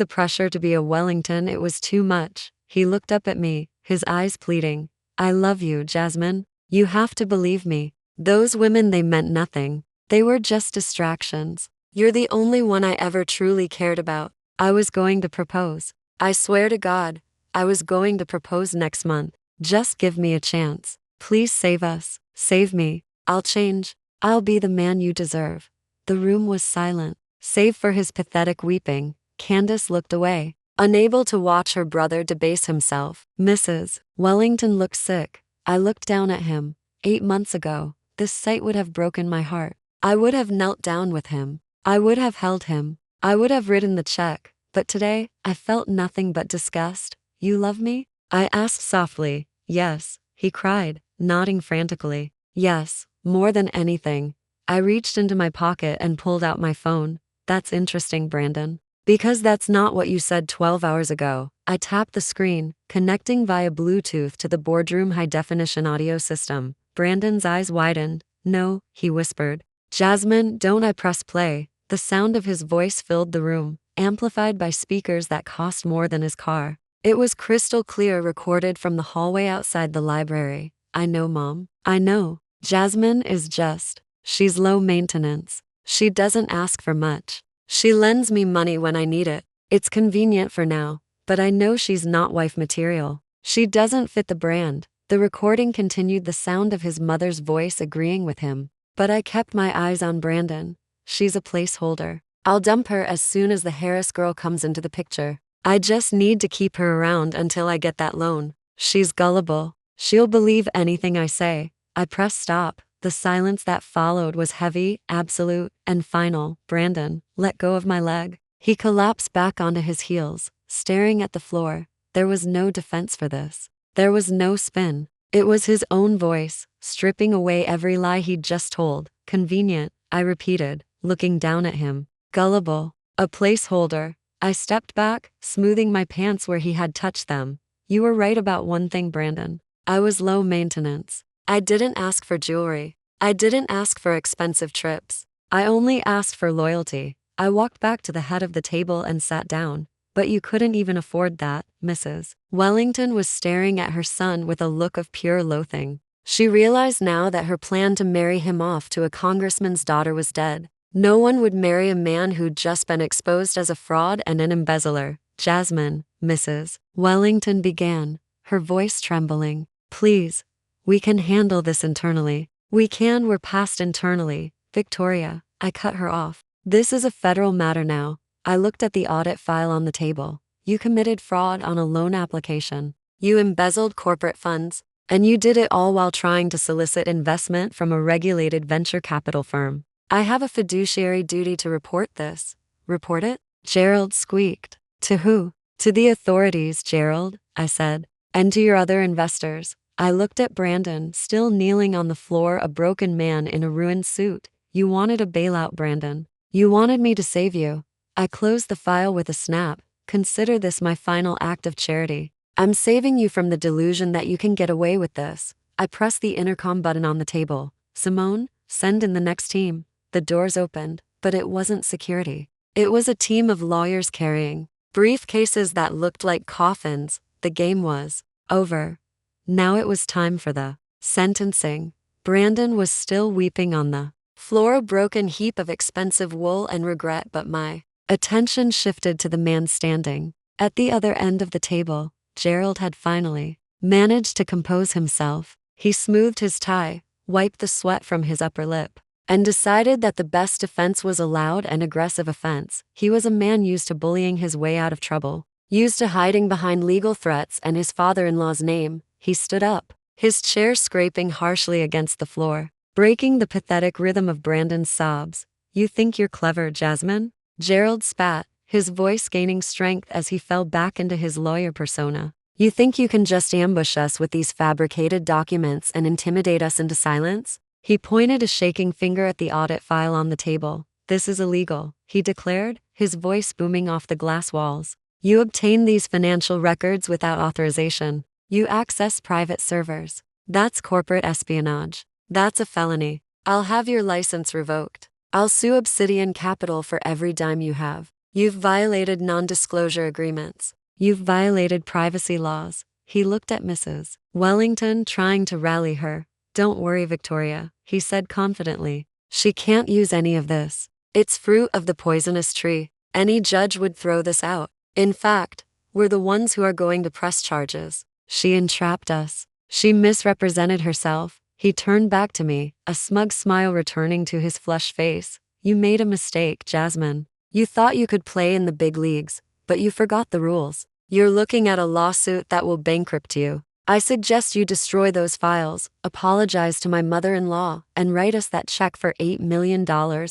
to be a Wellington, it was too much. He looked up at me, his eyes pleading. I love you, Jasmine. You have to believe me. Those women, they meant nothing. They were just distractions. You're the only one I ever truly cared about. I was going to propose. I swear to God, I was going to propose next month. Just give me a chance. Please save us. Save me. I'll change. I'll be the man you deserve. The room was silent, save for his pathetic weeping. Candace looked away, unable to watch her brother debase himself. Mrs. Wellington looked sick. I looked down at him. 8 months ago, this sight would have broken my heart. I would have knelt down with him. I would have held him. I would have written the check. But today, I felt nothing but disgust. You love me? I asked softly. Yes, he cried, nodding frantically. Yes, more than anything. I reached into my pocket and pulled out my phone. That's interesting, Brandon. Because that's not what you said 12 hours ago. I tapped the screen, connecting via Bluetooth to the boardroom high-definition audio system. Brandon's eyes widened. No, he whispered. Jasmine, don't. I pressed play. The sound of his voice filled the room, amplified by speakers that cost more than his car. It was crystal clear, recorded from the hallway outside the library. I know, Mom. I know. Jasmine is just. She's low maintenance. She doesn't ask for much. She lends me money when I need it. It's convenient for now, but I know she's not wife material. She doesn't fit the brand. The recording continued, the sound of his mother's voice agreeing with him. But I kept my eyes on Brandon. She's a placeholder. I'll dump her as soon as the Harris girl comes into the picture. I just need to keep her around until I get that loan. She's gullible. She'll believe anything I say. I pressed stop. The silence that followed was heavy, absolute, and final. Brandon let go of my leg. He collapsed back onto his heels, staring at the floor. There was no defense for this. There was no spin. It was his own voice, stripping away every lie he'd just told. Convenient, I repeated, looking down at him. Gullible. A placeholder. I stepped back, smoothing my pants where he had touched them. You were right about one thing, Brandon. I was low maintenance. I didn't ask for jewelry. I didn't ask for expensive trips. I only asked for loyalty. I walked back to the head of the table and sat down. But you couldn't even afford that, Mrs. Wellington was staring at her son with a look of pure loathing. She realized now that her plan to marry him off to a congressman's daughter was dead. No one would marry a man who'd just been exposed as a fraud and an embezzler. Jasmine, Mrs. Wellington began, her voice trembling. Please. We can handle this internally. We're past internally. Victoria, I cut her off. This is a federal matter now. I looked at the audit file on the table. You committed fraud on a loan application. You embezzled corporate funds. And you did it all while trying to solicit investment from a regulated venture capital firm. I have a fiduciary duty to report this. Report it? Gerald squeaked. To who? To the authorities, Gerald, I said. And to your other investors. I looked at Brandon, still kneeling on the floor, a broken man in a ruined suit. You wanted a bailout, Brandon. You wanted me to save you. I closed the file with a snap. Consider this my final act of charity. I'm saving you from the delusion that you can get away with this. I pressed the intercom button on the table. Simone, send in the next team. The doors opened, but it wasn't security. It was a team of lawyers carrying briefcases that looked like coffins. The game was over. Now it was time for the sentencing. Brandon was still weeping on the floor, a broken heap of expensive wool and regret, but my attention shifted to the man standing at the other end of the table. Gerald had finally managed to compose himself. He smoothed his tie, wiped the sweat from his upper lip, and decided that the best defense was a loud and aggressive offense. He was a man used to bullying his way out of trouble, used to hiding behind legal threats and his father-in-law's name. He stood up, his chair scraping harshly against the floor, breaking the pathetic rhythm of Brandon's sobs. "You think you're clever, Jasmine?" Gerald spat, his voice gaining strength as he fell back into his lawyer persona. "You think you can just ambush us with these fabricated documents and intimidate us into silence?" He pointed a shaking finger at the audit file on the table. "This is illegal," he declared, his voice booming off the glass walls. "You obtained these financial records without authorization. You access private servers. That's corporate espionage. That's a felony. I'll have your license revoked. I'll sue Obsidian Capital for every dime you have. You've violated non-disclosure agreements. You've violated privacy laws." He looked at Mrs. Wellington, trying to rally her. "Don't worry, Victoria," he said confidently. "She can't use any of this. It's fruit of the poisonous tree. Any judge would throw this out. In fact, we're the ones who are going to press charges. She entrapped us. She misrepresented herself." He turned back to me, a smug smile returning to his flushed face. "You made a mistake, Jasmine. You thought you could play in the big leagues, but you forgot the rules. You're looking at a lawsuit that will bankrupt you. I suggest you destroy those files, apologize to my mother-in-law, and write us that check for $8 million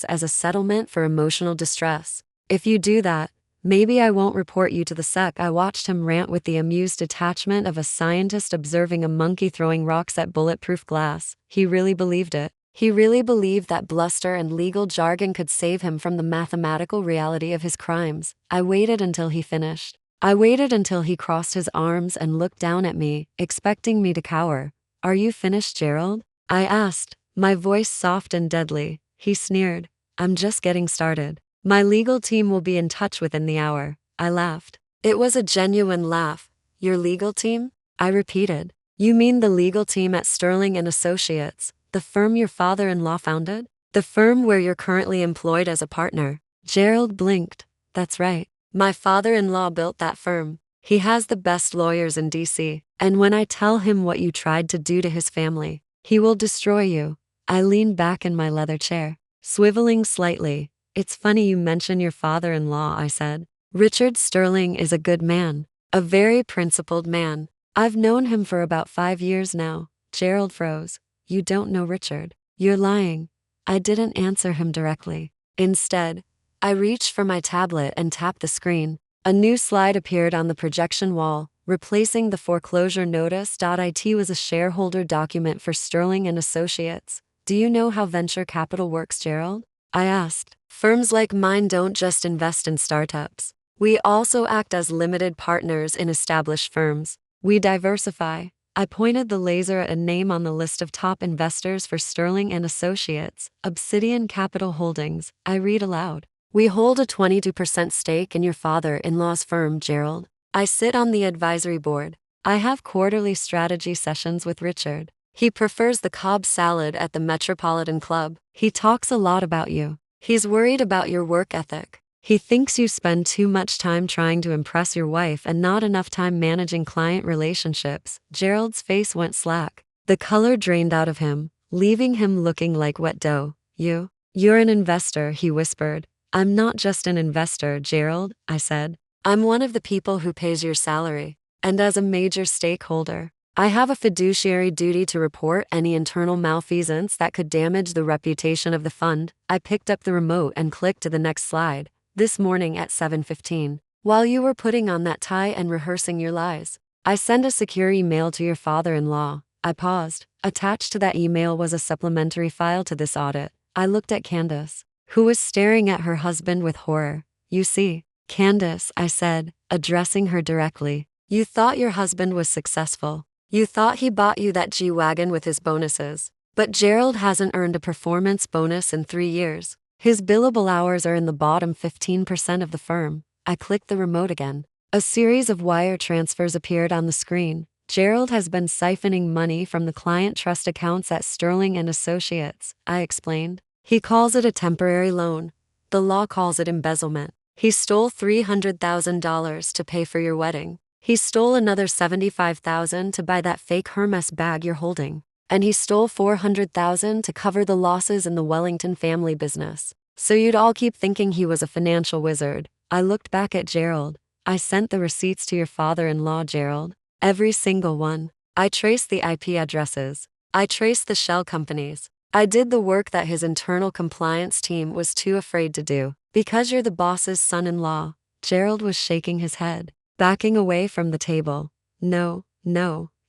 as a settlement for emotional distress. If you do that, maybe I won't report you to the SEC." I watched him rant with the amused detachment of a scientist observing a monkey throwing rocks at bulletproof glass. He really believed it. He really believed that bluster and legal jargon could save him from the mathematical reality of his crimes. I waited until he finished. I waited until he crossed his arms and looked down at me, expecting me to cower. "Are you finished, Gerald?" I asked, my voice soft and deadly. He sneered. "I'm just getting started. My legal team will be in touch within the hour." I laughed. It was a genuine laugh. "Your legal team?" I repeated. "You mean the legal team at Sterling and Associates, the firm your father-in-law founded? The firm where you're currently employed as a partner?" Gerald blinked. "That's right. My father-in-law built that firm. He has the best lawyers in DC, and when I tell him what you tried to do to his family, he will destroy you." I leaned back in my leather chair, swiveling slightly. "It's funny you mention your father-in-law," I said. "Richard Sterling is a good man, a very principled man. I've known him for about 5 years now." Gerald froze. "You don't know Richard. You're lying." I didn't answer him directly. Instead, I reached for my tablet and tapped the screen. A new slide appeared on the projection wall, replacing the foreclosure notice. It was a shareholder document for Sterling and Associates. "Do you know how venture capital works, Gerald?" I asked. "Firms like mine don't just invest in startups. We also act as limited partners in established firms. We diversify." I pointed the laser at a name on the list of top investors for Sterling and Associates, Obsidian Capital Holdings. I read aloud. "We hold a 22% stake in your father-in-law's firm, Gerald. I sit on the advisory board. I have quarterly strategy sessions with Richard. He prefers the Cobb salad at the Metropolitan Club. He talks a lot about you. He's worried about your work ethic. He thinks you spend too much time trying to impress your wife and not enough time managing client relationships." Gerald's face went slack. The color drained out of him, leaving him looking like wet dough. You're an investor," he whispered. "I'm not just an investor, Gerald," I said. "I'm one of the people who pays your salary. And as a major stakeholder, I have a fiduciary duty to report any internal malfeasance that could damage the reputation of the fund." I picked up the remote and clicked to the next slide. "This morning at 7:15, while you were putting on that tie and rehearsing your lies, I sent a secure email to your father-in-law." I paused. Attached to that email was a supplementary file to this audit. I looked at Candace, who was staring at her husband with horror. "You see, Candace," I said, addressing her directly, "you thought your husband was successful. You thought he bought you that G-Wagon with his bonuses. But Gerald hasn't earned a performance bonus in 3 years. His billable hours are in the bottom 15% of the firm." I clicked the remote again. A series of wire transfers appeared on the screen. Gerald has been siphoning money from the client trust accounts at Sterling and Associates, I explained. He calls it a temporary loan. The law calls it embezzlement. He stole $300,000 to pay for your wedding. He stole another $75,000 to buy that fake Hermès bag you're holding. And he stole $400,000 to cover the losses in the Wellington family business. So you'd all keep thinking he was a financial wizard. I looked back at Gerald. I sent the receipts to your father-in-law, Gerald. Every single one. I traced the IP addresses. I traced the shell companies. I did the work that his internal compliance team was too afraid to do. Because you're the boss's son-in-law. Gerald was shaking his head, backing away from the table. No,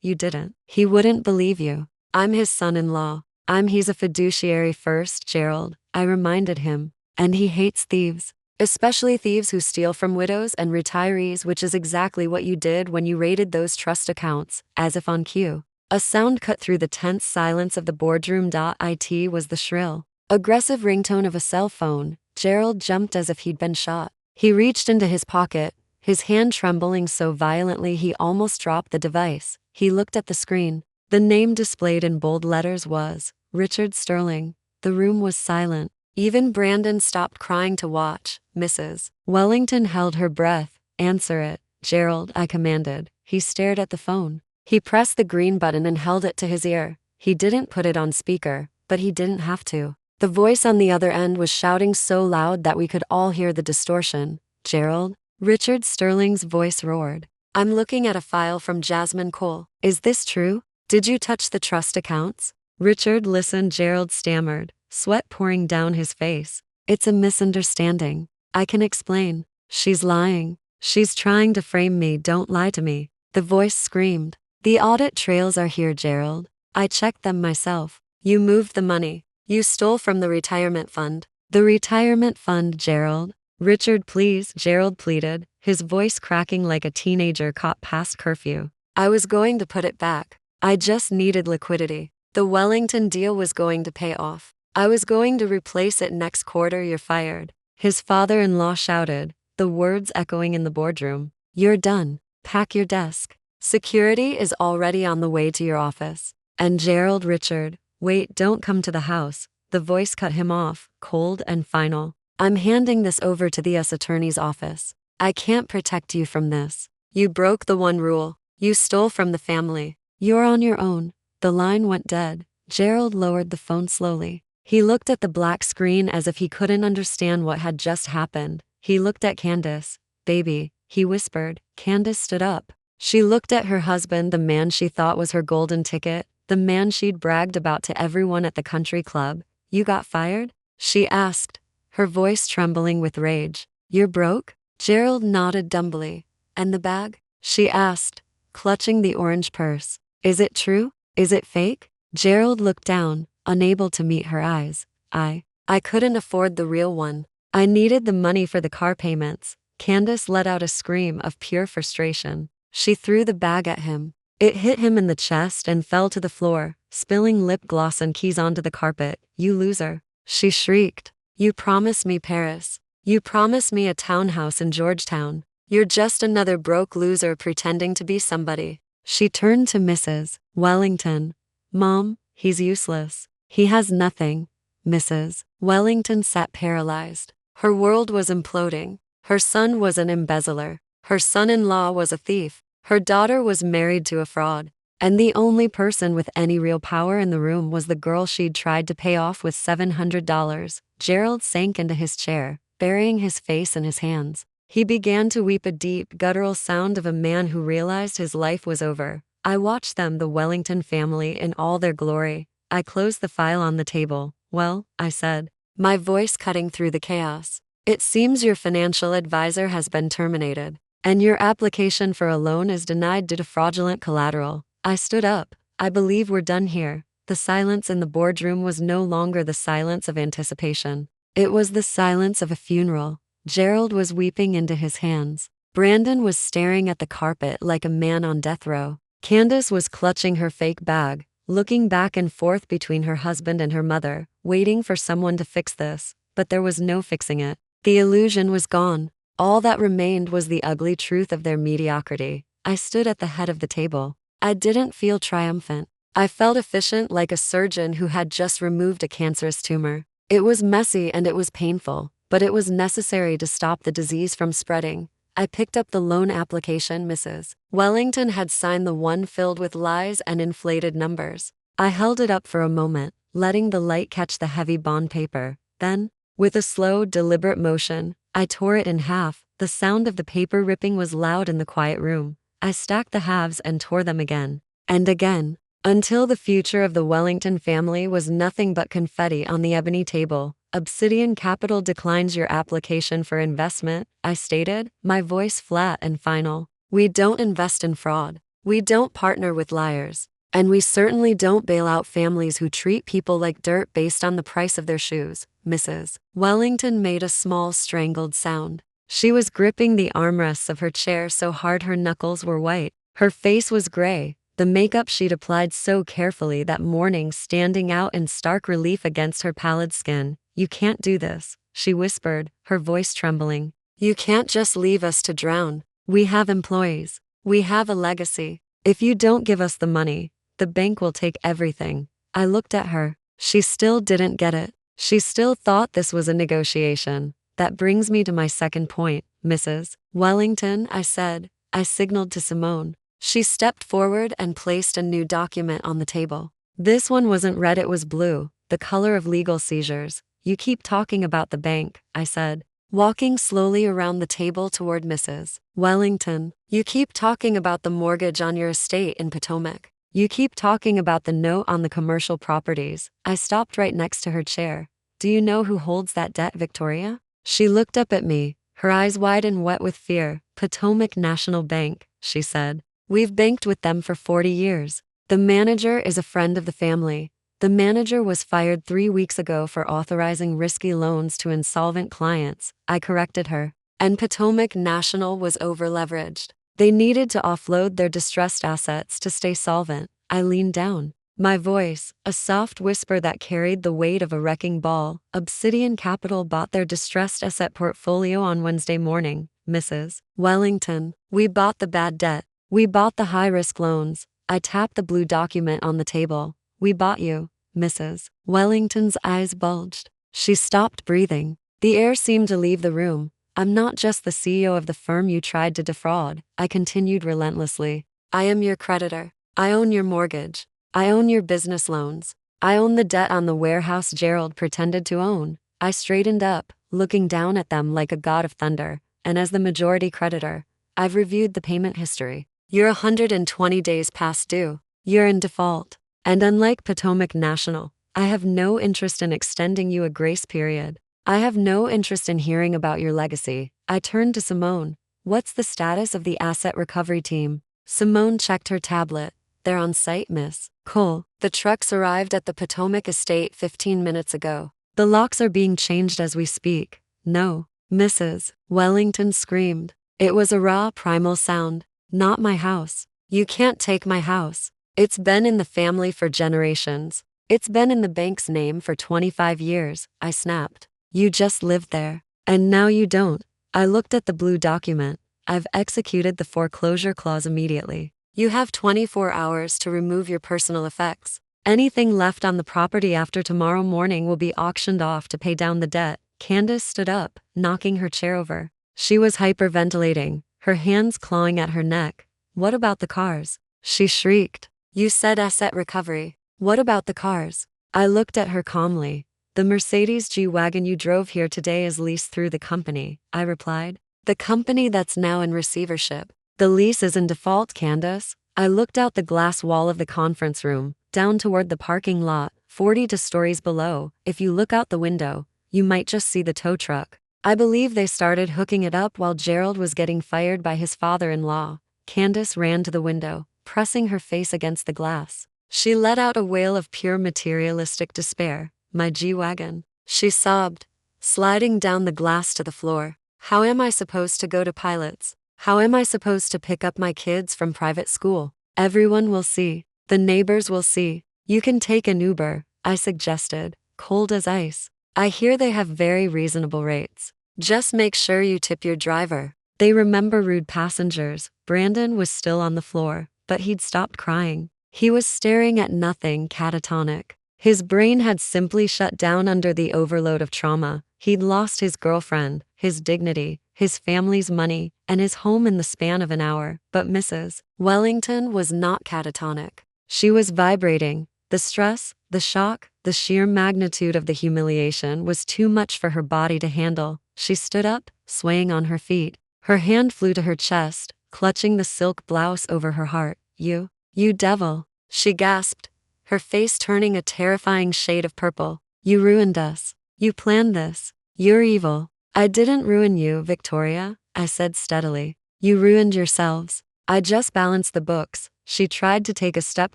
you didn't. He wouldn't believe you. I'm his son-in-law. He's a fiduciary first, Gerald, I reminded him. And he hates thieves. Especially thieves who steal from widows and retirees, which is exactly what you did when you raided those trust accounts, as if on cue. A sound cut through the tense silence of the boardroom. It was the shrill, aggressive ringtone of a cell phone. Gerald jumped as if he'd been shot. He reached into his pocket, his hand trembling so violently he almost dropped the device. He looked at the screen. The name displayed in bold letters was Richard Sterling. The room was silent. Even Brandon stopped crying to watch. Mrs. Wellington held her breath. Answer it, Gerald, I commanded. He stared at the phone. He pressed the green button and held it to his ear. He didn't put it on speaker, but he didn't have to. The voice on the other end was shouting so loud that we could all hear the distortion. Gerald? Richard Sterling's voice roared. I'm looking at a file from Jasmine Cole. Is this true? Did you touch the trust accounts? Richard listened, Gerald stammered, sweat pouring down his face. It's a misunderstanding. I can explain. She's lying. She's trying to frame me. Don't lie to me. The voice screamed. The audit trails are here, Gerald. I checked them myself. You moved the money. You stole from the retirement fund. The retirement fund, Gerald. Richard, please, Gerald pleaded, his voice cracking like a teenager caught past curfew. I was going to put it back. I just needed liquidity. The Wellington deal was going to pay off. I was going to replace it next quarter. You're fired. His father-in-law shouted, the words echoing in the boardroom. You're done. Pack your desk. Security is already on the way to your office. And Gerald, Richard, wait, don't come to the house. The voice cut him off, cold and final. I'm handing this over to the U.S. Attorney's office. I can't protect you from this. You broke the one rule. You stole from the family. You're on your own. The line went dead. Gerald lowered the phone slowly. He looked at the black screen as if he couldn't understand what had just happened. He looked at Candace. Baby, he whispered. Candace stood up. She looked at her husband, the man she thought was her golden ticket, the man she'd bragged about to everyone at the country club. You got fired? She asked, her voice trembling with rage. You're broke? Gerald nodded dumbly. And the bag? She asked, clutching the orange purse. Is it true? Is it fake? Gerald looked down, unable to meet her eyes. I couldn't afford the real one. I needed the money for the car payments. Candace let out a scream of pure frustration. She threw the bag at him. It hit him in the chest and fell to the floor, spilling lip gloss and keys onto the carpet. You loser. She shrieked. You promised me Paris. You promised me a townhouse in Georgetown. You're just another broke loser pretending to be somebody. She turned to Mrs. Wellington. Mom, he's useless. He has nothing. Mrs. Wellington sat paralyzed. Her world was imploding. Her son was an embezzler. Her son-in-law was a thief. Her daughter was married to a fraud. And the only person with any real power in the room was the girl she'd tried to pay off with $700. Gerald sank into his chair, burying his face in his hands. He began to weep, a deep, guttural sound of a man who realized his life was over. I watched them, the Wellington family, in all their glory. I closed the file on the table. Well, I said, my voice cutting through the chaos. It seems your financial advisor has been terminated, and your application for a loan is denied due to fraudulent collateral. I stood up. I believe we're done here. The silence in the boardroom was no longer the silence of anticipation. It was the silence of a funeral. Gerald was weeping into his hands. Brandon was staring at the carpet like a man on death row. Candace was clutching her fake bag, looking back and forth between her husband and her mother, waiting for someone to fix this, but there was no fixing it. The illusion was gone. All that remained was the ugly truth of their mediocrity. I stood at the head of the table. I didn't feel triumphant. I felt efficient, like a surgeon who had just removed a cancerous tumor. It was messy and it was painful, but it was necessary to stop the disease from spreading. I picked up the loan application Mrs. Wellington had signed, the one filled with lies and inflated numbers. I held it up for a moment, letting the light catch the heavy bond paper. Then, with a slow, deliberate motion, I tore it in half. The sound of the paper ripping was loud in the quiet room. I stacked the halves and tore them again and again, until the future of the Wellington family was nothing but confetti on the ebony table. Obsidian Capital declines your application for investment, I stated, my voice flat and final. We don't invest in fraud. We don't partner with liars. And we certainly don't bail out families who treat people like dirt based on the price of their shoes. Mrs. Wellington made a small strangled sound. She was gripping the armrests of her chair so hard her knuckles were white. Her face was gray, the makeup she'd applied so carefully that morning standing out in stark relief against her pallid skin. You can't do this, she whispered, her voice trembling. You can't just leave us to drown. We have employees. We have a legacy. If you don't give us the money, the bank will take everything. I looked at her. She still didn't get it. She still thought this was a negotiation. That brings me to my second point, Mrs. Wellington, I said. I signaled to Simone. She stepped forward and placed a new document on the table. This one wasn't red, it was blue, the color of legal seizures. You keep talking about the bank, I said, walking slowly around the table toward Mrs. Wellington. You keep talking about the mortgage on your estate in Potomac. You keep talking about the note on the commercial properties. I stopped right next to her chair. Do you know who holds that debt, Victoria? She looked up at me, her eyes wide and wet with fear. Potomac National Bank, she said. We've banked with them for 40 years. The manager is a friend of the family. The manager was fired 3 weeks ago for authorizing risky loans to insolvent clients, I corrected her. And Potomac National was over-leveraged. They needed to offload their distressed assets to stay solvent. I leaned down. My voice, a soft whisper that carried the weight of a wrecking ball. Obsidian Capital bought their distressed asset portfolio on Wednesday morning, Mrs. Wellington. We bought the bad debt. We bought the high-risk loans. I tapped the blue document on the table. We bought you, Mrs. Wellington's eyes bulged. She stopped breathing. The air seemed to leave the room. I'm not just the CEO of the firm you tried to defraud, I continued relentlessly. I am your creditor. I own your mortgage. I own your business loans. I own the debt on the warehouse Gerald pretended to own. I straightened up, looking down at them like a god of thunder, and as the majority creditor, I've reviewed the payment history. You're 120 days past due. You're in default. And unlike Potomac National, I have no interest in extending you a grace period. I have no interest in hearing about your legacy. I turned to Simone. What's the status of the asset recovery team? Simone checked her tablet. They're on site, Miss Cole. The trucks arrived at the Potomac estate 15 minutes ago. The locks are being changed as we speak. No, Mrs. Wellington screamed. It was a raw, primal sound. Not my house. You can't take my house. It's been in the family for generations. It's been in the bank's name for 25 years, I snapped. You just lived there. And now you don't. I looked at the blue document. I've executed the foreclosure clause immediately. You have 24 hours to remove your personal effects. Anything left on the property after tomorrow morning will be auctioned off to pay down the debt. Candace stood up, knocking her chair over. She was hyperventilating, her hands clawing at her neck. What about the cars? She shrieked. You said asset recovery. What about the cars? I looked at her calmly. The Mercedes G-Wagon you drove here today is leased through the company, I replied. The company that's now in receivership. The lease is in default, Candace. I looked out the glass wall of the conference room, down toward the parking lot, 42 stories below. If you look out the window, you might just see the tow truck. I believe they started hooking it up while Gerald was getting fired by his father-in-law. Candace ran to the window, pressing her face against the glass. She let out a wail of pure materialistic despair. My G-Wagon. She sobbed, sliding down the glass to the floor. How am I supposed to go to pilots? How am I supposed to pick up my kids from private school? Everyone will see. The neighbors will see. You can take an Uber, I suggested, cold as ice. I hear they have very reasonable rates. Just make sure you tip your driver. They remember rude passengers. Brandon was still on the floor, but he'd stopped crying. He was staring at nothing, catatonic. His brain had simply shut down under the overload of trauma. He'd lost his girlfriend, his dignity, his family's money, and his home in the span of an hour. But Mrs. Wellington was not catatonic. She was vibrating. The stress, the shock, the sheer magnitude of the humiliation was too much for her body to handle. She stood up, swaying on her feet. Her hand flew to her chest, clutching the silk blouse over her heart. You devil, she gasped, her face turning a terrifying shade of purple. You ruined us. You planned this. You're evil. I didn't ruin you, Victoria, I said steadily. You ruined yourselves. I just balanced the books. She tried to take a step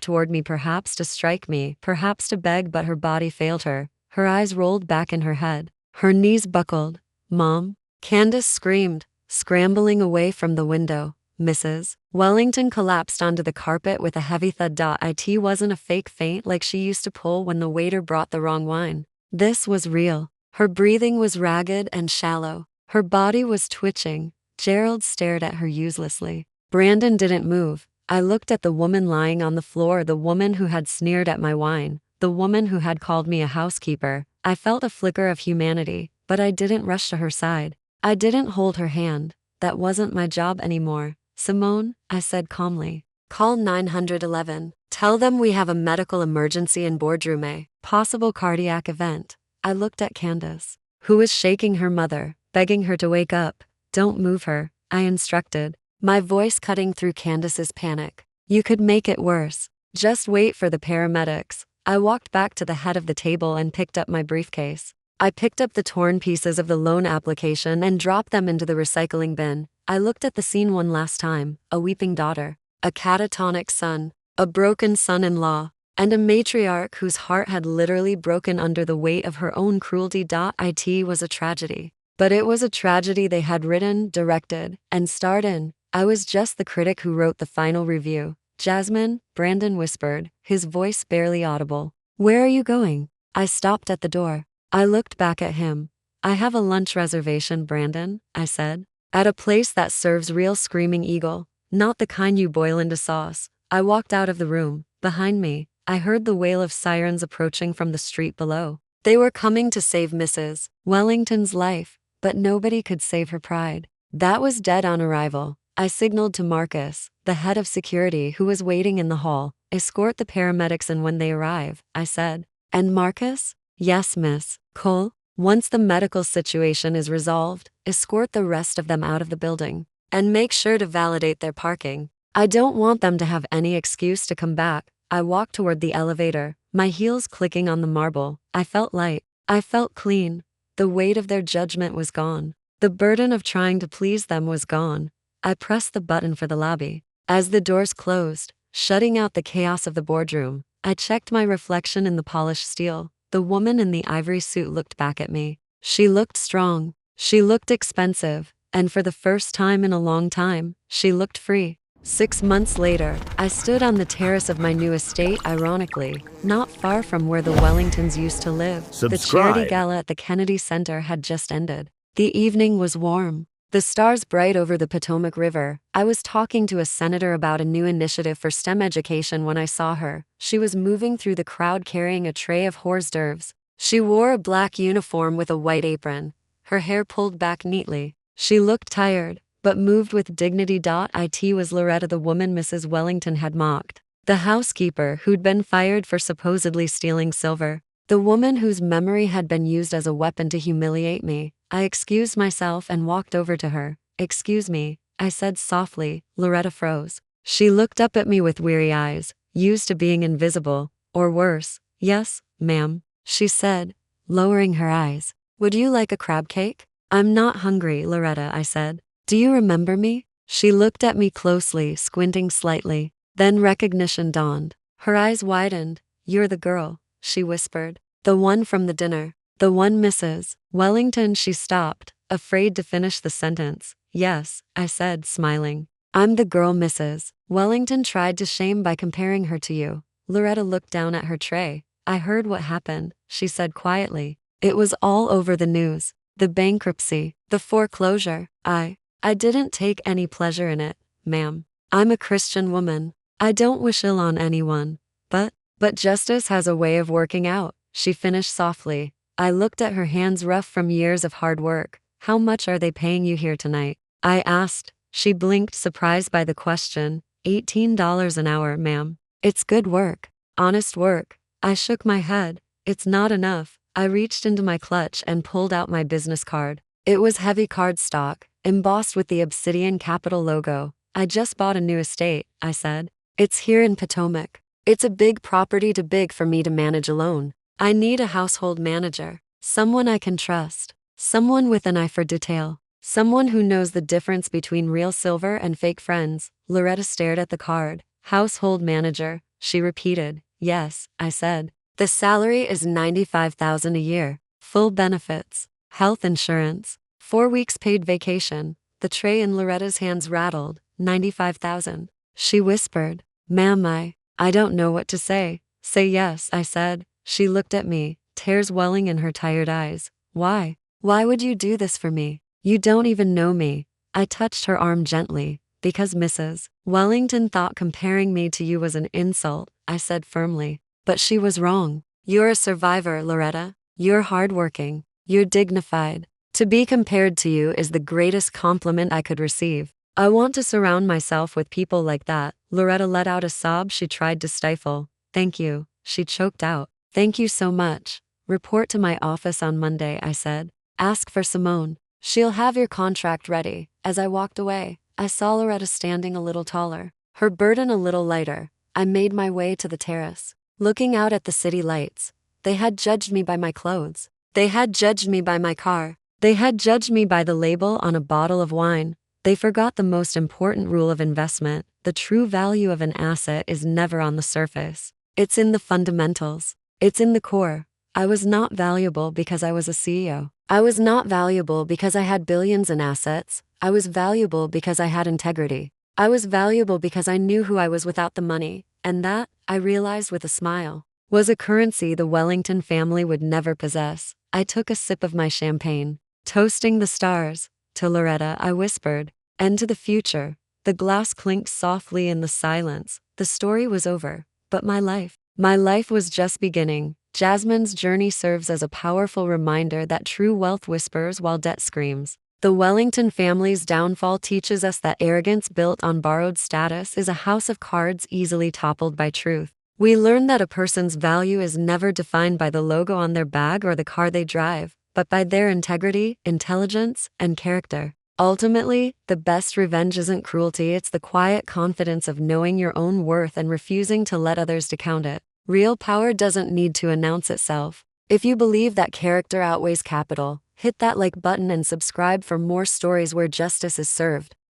toward me, perhaps to strike me, perhaps to beg, but her body failed her. Her eyes rolled back in her head. Her knees buckled. Mom? Candace screamed, scrambling away from the window. Mrs. Wellington collapsed onto the carpet with a heavy thud. It wasn't a fake faint like she used to pull when the waiter brought the wrong wine. This was real. Her breathing was ragged and shallow. Her body was twitching. Gerald stared at her uselessly. Brandon didn't move. I looked at the woman lying on the floor, the woman who had sneered at my wine, the woman who had called me a housekeeper. I felt a flicker of humanity, but I didn't rush to her side. I didn't hold her hand. That wasn't my job anymore. Simone, I said calmly. Call 911. Tell them we have a medical emergency in boardroom A. Possible cardiac event. I looked at Candace, who was shaking her mother, begging her to wake up. Don't move her, I instructed, my voice cutting through Candace's panic. You could make it worse. Just wait for the paramedics. I walked back to the head of the table and picked up my briefcase. I picked up the torn pieces of the loan application and dropped them into the recycling bin. I looked at the scene one last time. A weeping daughter, a catatonic son, a broken son-in-law, and a matriarch whose heart had literally broken under the weight of her own cruelty. It was a tragedy. But it was a tragedy they had written, directed, and starred in. I was just the critic who wrote the final review. Jasmine, Brandon whispered, his voice barely audible. Where are you going? I stopped at the door. I looked back at him. I have a lunch reservation, Brandon, I said. At a place that serves real screaming eagle, not the kind you boil into sauce. I walked out of the room. Behind me, I heard the wail of sirens approaching from the street below. They were coming to save Mrs. Wellington's life, but nobody could save her pride. That was dead on arrival. I signaled to Marcus, the head of security who was waiting in the hall. Escort the paramedics in when they arrive, I said. And Marcus? Yes, Miss Cole. Once the medical situation is resolved, escort the rest of them out of the building. And make sure to validate their parking. I don't want them to have any excuse to come back. I walked toward the elevator, my heels clicking on the marble. I felt light. I felt clean. The weight of their judgment was gone. The burden of trying to please them was gone. I pressed the button for the lobby. As the doors closed, shutting out the chaos of the boardroom, I checked my reflection in the polished steel. The woman in the ivory suit looked back at me. She looked strong. She looked expensive. And for the first time in a long time, she looked free. 6 months later, I stood on the terrace of my new estate, ironically, not far from where the Wellingtons used to live. Subscribe. The charity gala at the Kennedy Center had just ended. The evening was warm. The stars bright over the Potomac River. I was talking to a senator about a new initiative for STEM education when I saw her. She was moving through the crowd carrying a tray of hors d'oeuvres. She wore a black uniform with a white apron, her hair pulled back neatly. She looked tired, but moved with dignity. It was Loretta, the woman Mrs. Wellington had mocked. The housekeeper who'd been fired for supposedly stealing silver. The woman whose memory had been used as a weapon to humiliate me. I excused myself and walked over to her. Excuse me, I said softly. Loretta froze. She looked up at me with weary eyes, used to being invisible, or worse. Yes, ma'am, she said, lowering her eyes. Would you like a crab cake? I'm not hungry, Loretta, I said. Do you remember me? She looked at me closely, squinting slightly. Then recognition dawned. Her eyes widened. You're the girl, she whispered. The one from the dinner. The one Mrs. Wellington. She stopped, afraid to finish the sentence. Yes, I said, smiling. I'm the girl Mrs. Wellington tried to shame by comparing her to you. Loretta looked down at her tray. I heard what happened, she said quietly. It was all over the news. The bankruptcy, the foreclosure. I didn't take any pleasure in it, ma'am. I'm a Christian woman. I don't wish ill on anyone. But justice has a way of working out, she finished softly. I looked at her hands rough from years of hard work. How much are they paying you here tonight? I asked. She blinked, surprised by the question. $18 an hour, ma'am. It's good work. Honest work. I shook my head. It's not enough. I reached into my clutch and pulled out my business card. It was heavy cardstock, embossed with the Obsidian Capital logo. I just bought a new estate, I said. It's here in Potomac. It's a big property, too big for me to manage alone. I need a household manager, someone I can trust, someone with an eye for detail, someone who knows the difference between real silver and fake friends. Loretta stared at the card. Household manager, she repeated. Yes, I said. The salary is $95,000 a year, full benefits, health insurance, 4 weeks paid vacation. The tray in Loretta's hands rattled. $95,000. She whispered, "Ma'am, I don't know what to say." "Say yes," I said. She looked at me, tears welling in her tired eyes. Why? Why would you do this for me? You don't even know me." I touched her arm gently. "Because Mrs. Wellington thought comparing me to you was an insult," I said firmly. But she was wrong. You're a survivor, Loretta. You're hardworking. You're dignified. To be compared to you is the greatest compliment I could receive. I want to surround myself with people like that." Loretta let out a sob she tried to stifle. "Thank you," she choked out. "Thank you so much. Report to my office on Monday," I said. "Ask for Simone. She'll have your contract ready." As I walked away, I saw Loretta standing a little taller, her burden a little lighter. I made my way to the terrace, looking out at the city lights. They had judged me by my clothes. They had judged me by my car. They had judged me by the label on a bottle of wine. They forgot the most important rule of investment. The true value of an asset is never on the surface. It's in the fundamentals. It's in the core. I was not valuable because I was a CEO. I was not valuable because I had billions in assets. I was valuable because I had integrity. I was valuable because I knew who I was without the money. And that, I realized with a smile, was a currency the Wellington family would never possess. I took a sip of my champagne, toasting the stars. To Loretta, I whispered, and to the future. The glass clinked softly in the silence. The story was over, but my life was just beginning. Jasmine's journey serves as a powerful reminder that true wealth whispers while debt screams. The Wellington family's downfall teaches us that arrogance built on borrowed status is a house of cards easily toppled by truth. We learn that a person's value is never defined by the logo on their bag or the car they drive, but by their integrity, intelligence, and character. Ultimately, the best revenge isn't cruelty, it's the quiet confidence of knowing your own worth and refusing to let others discount it. Real power doesn't need to announce itself. If you believe that character outweighs capital, hit that like button and subscribe for more stories where justice is served.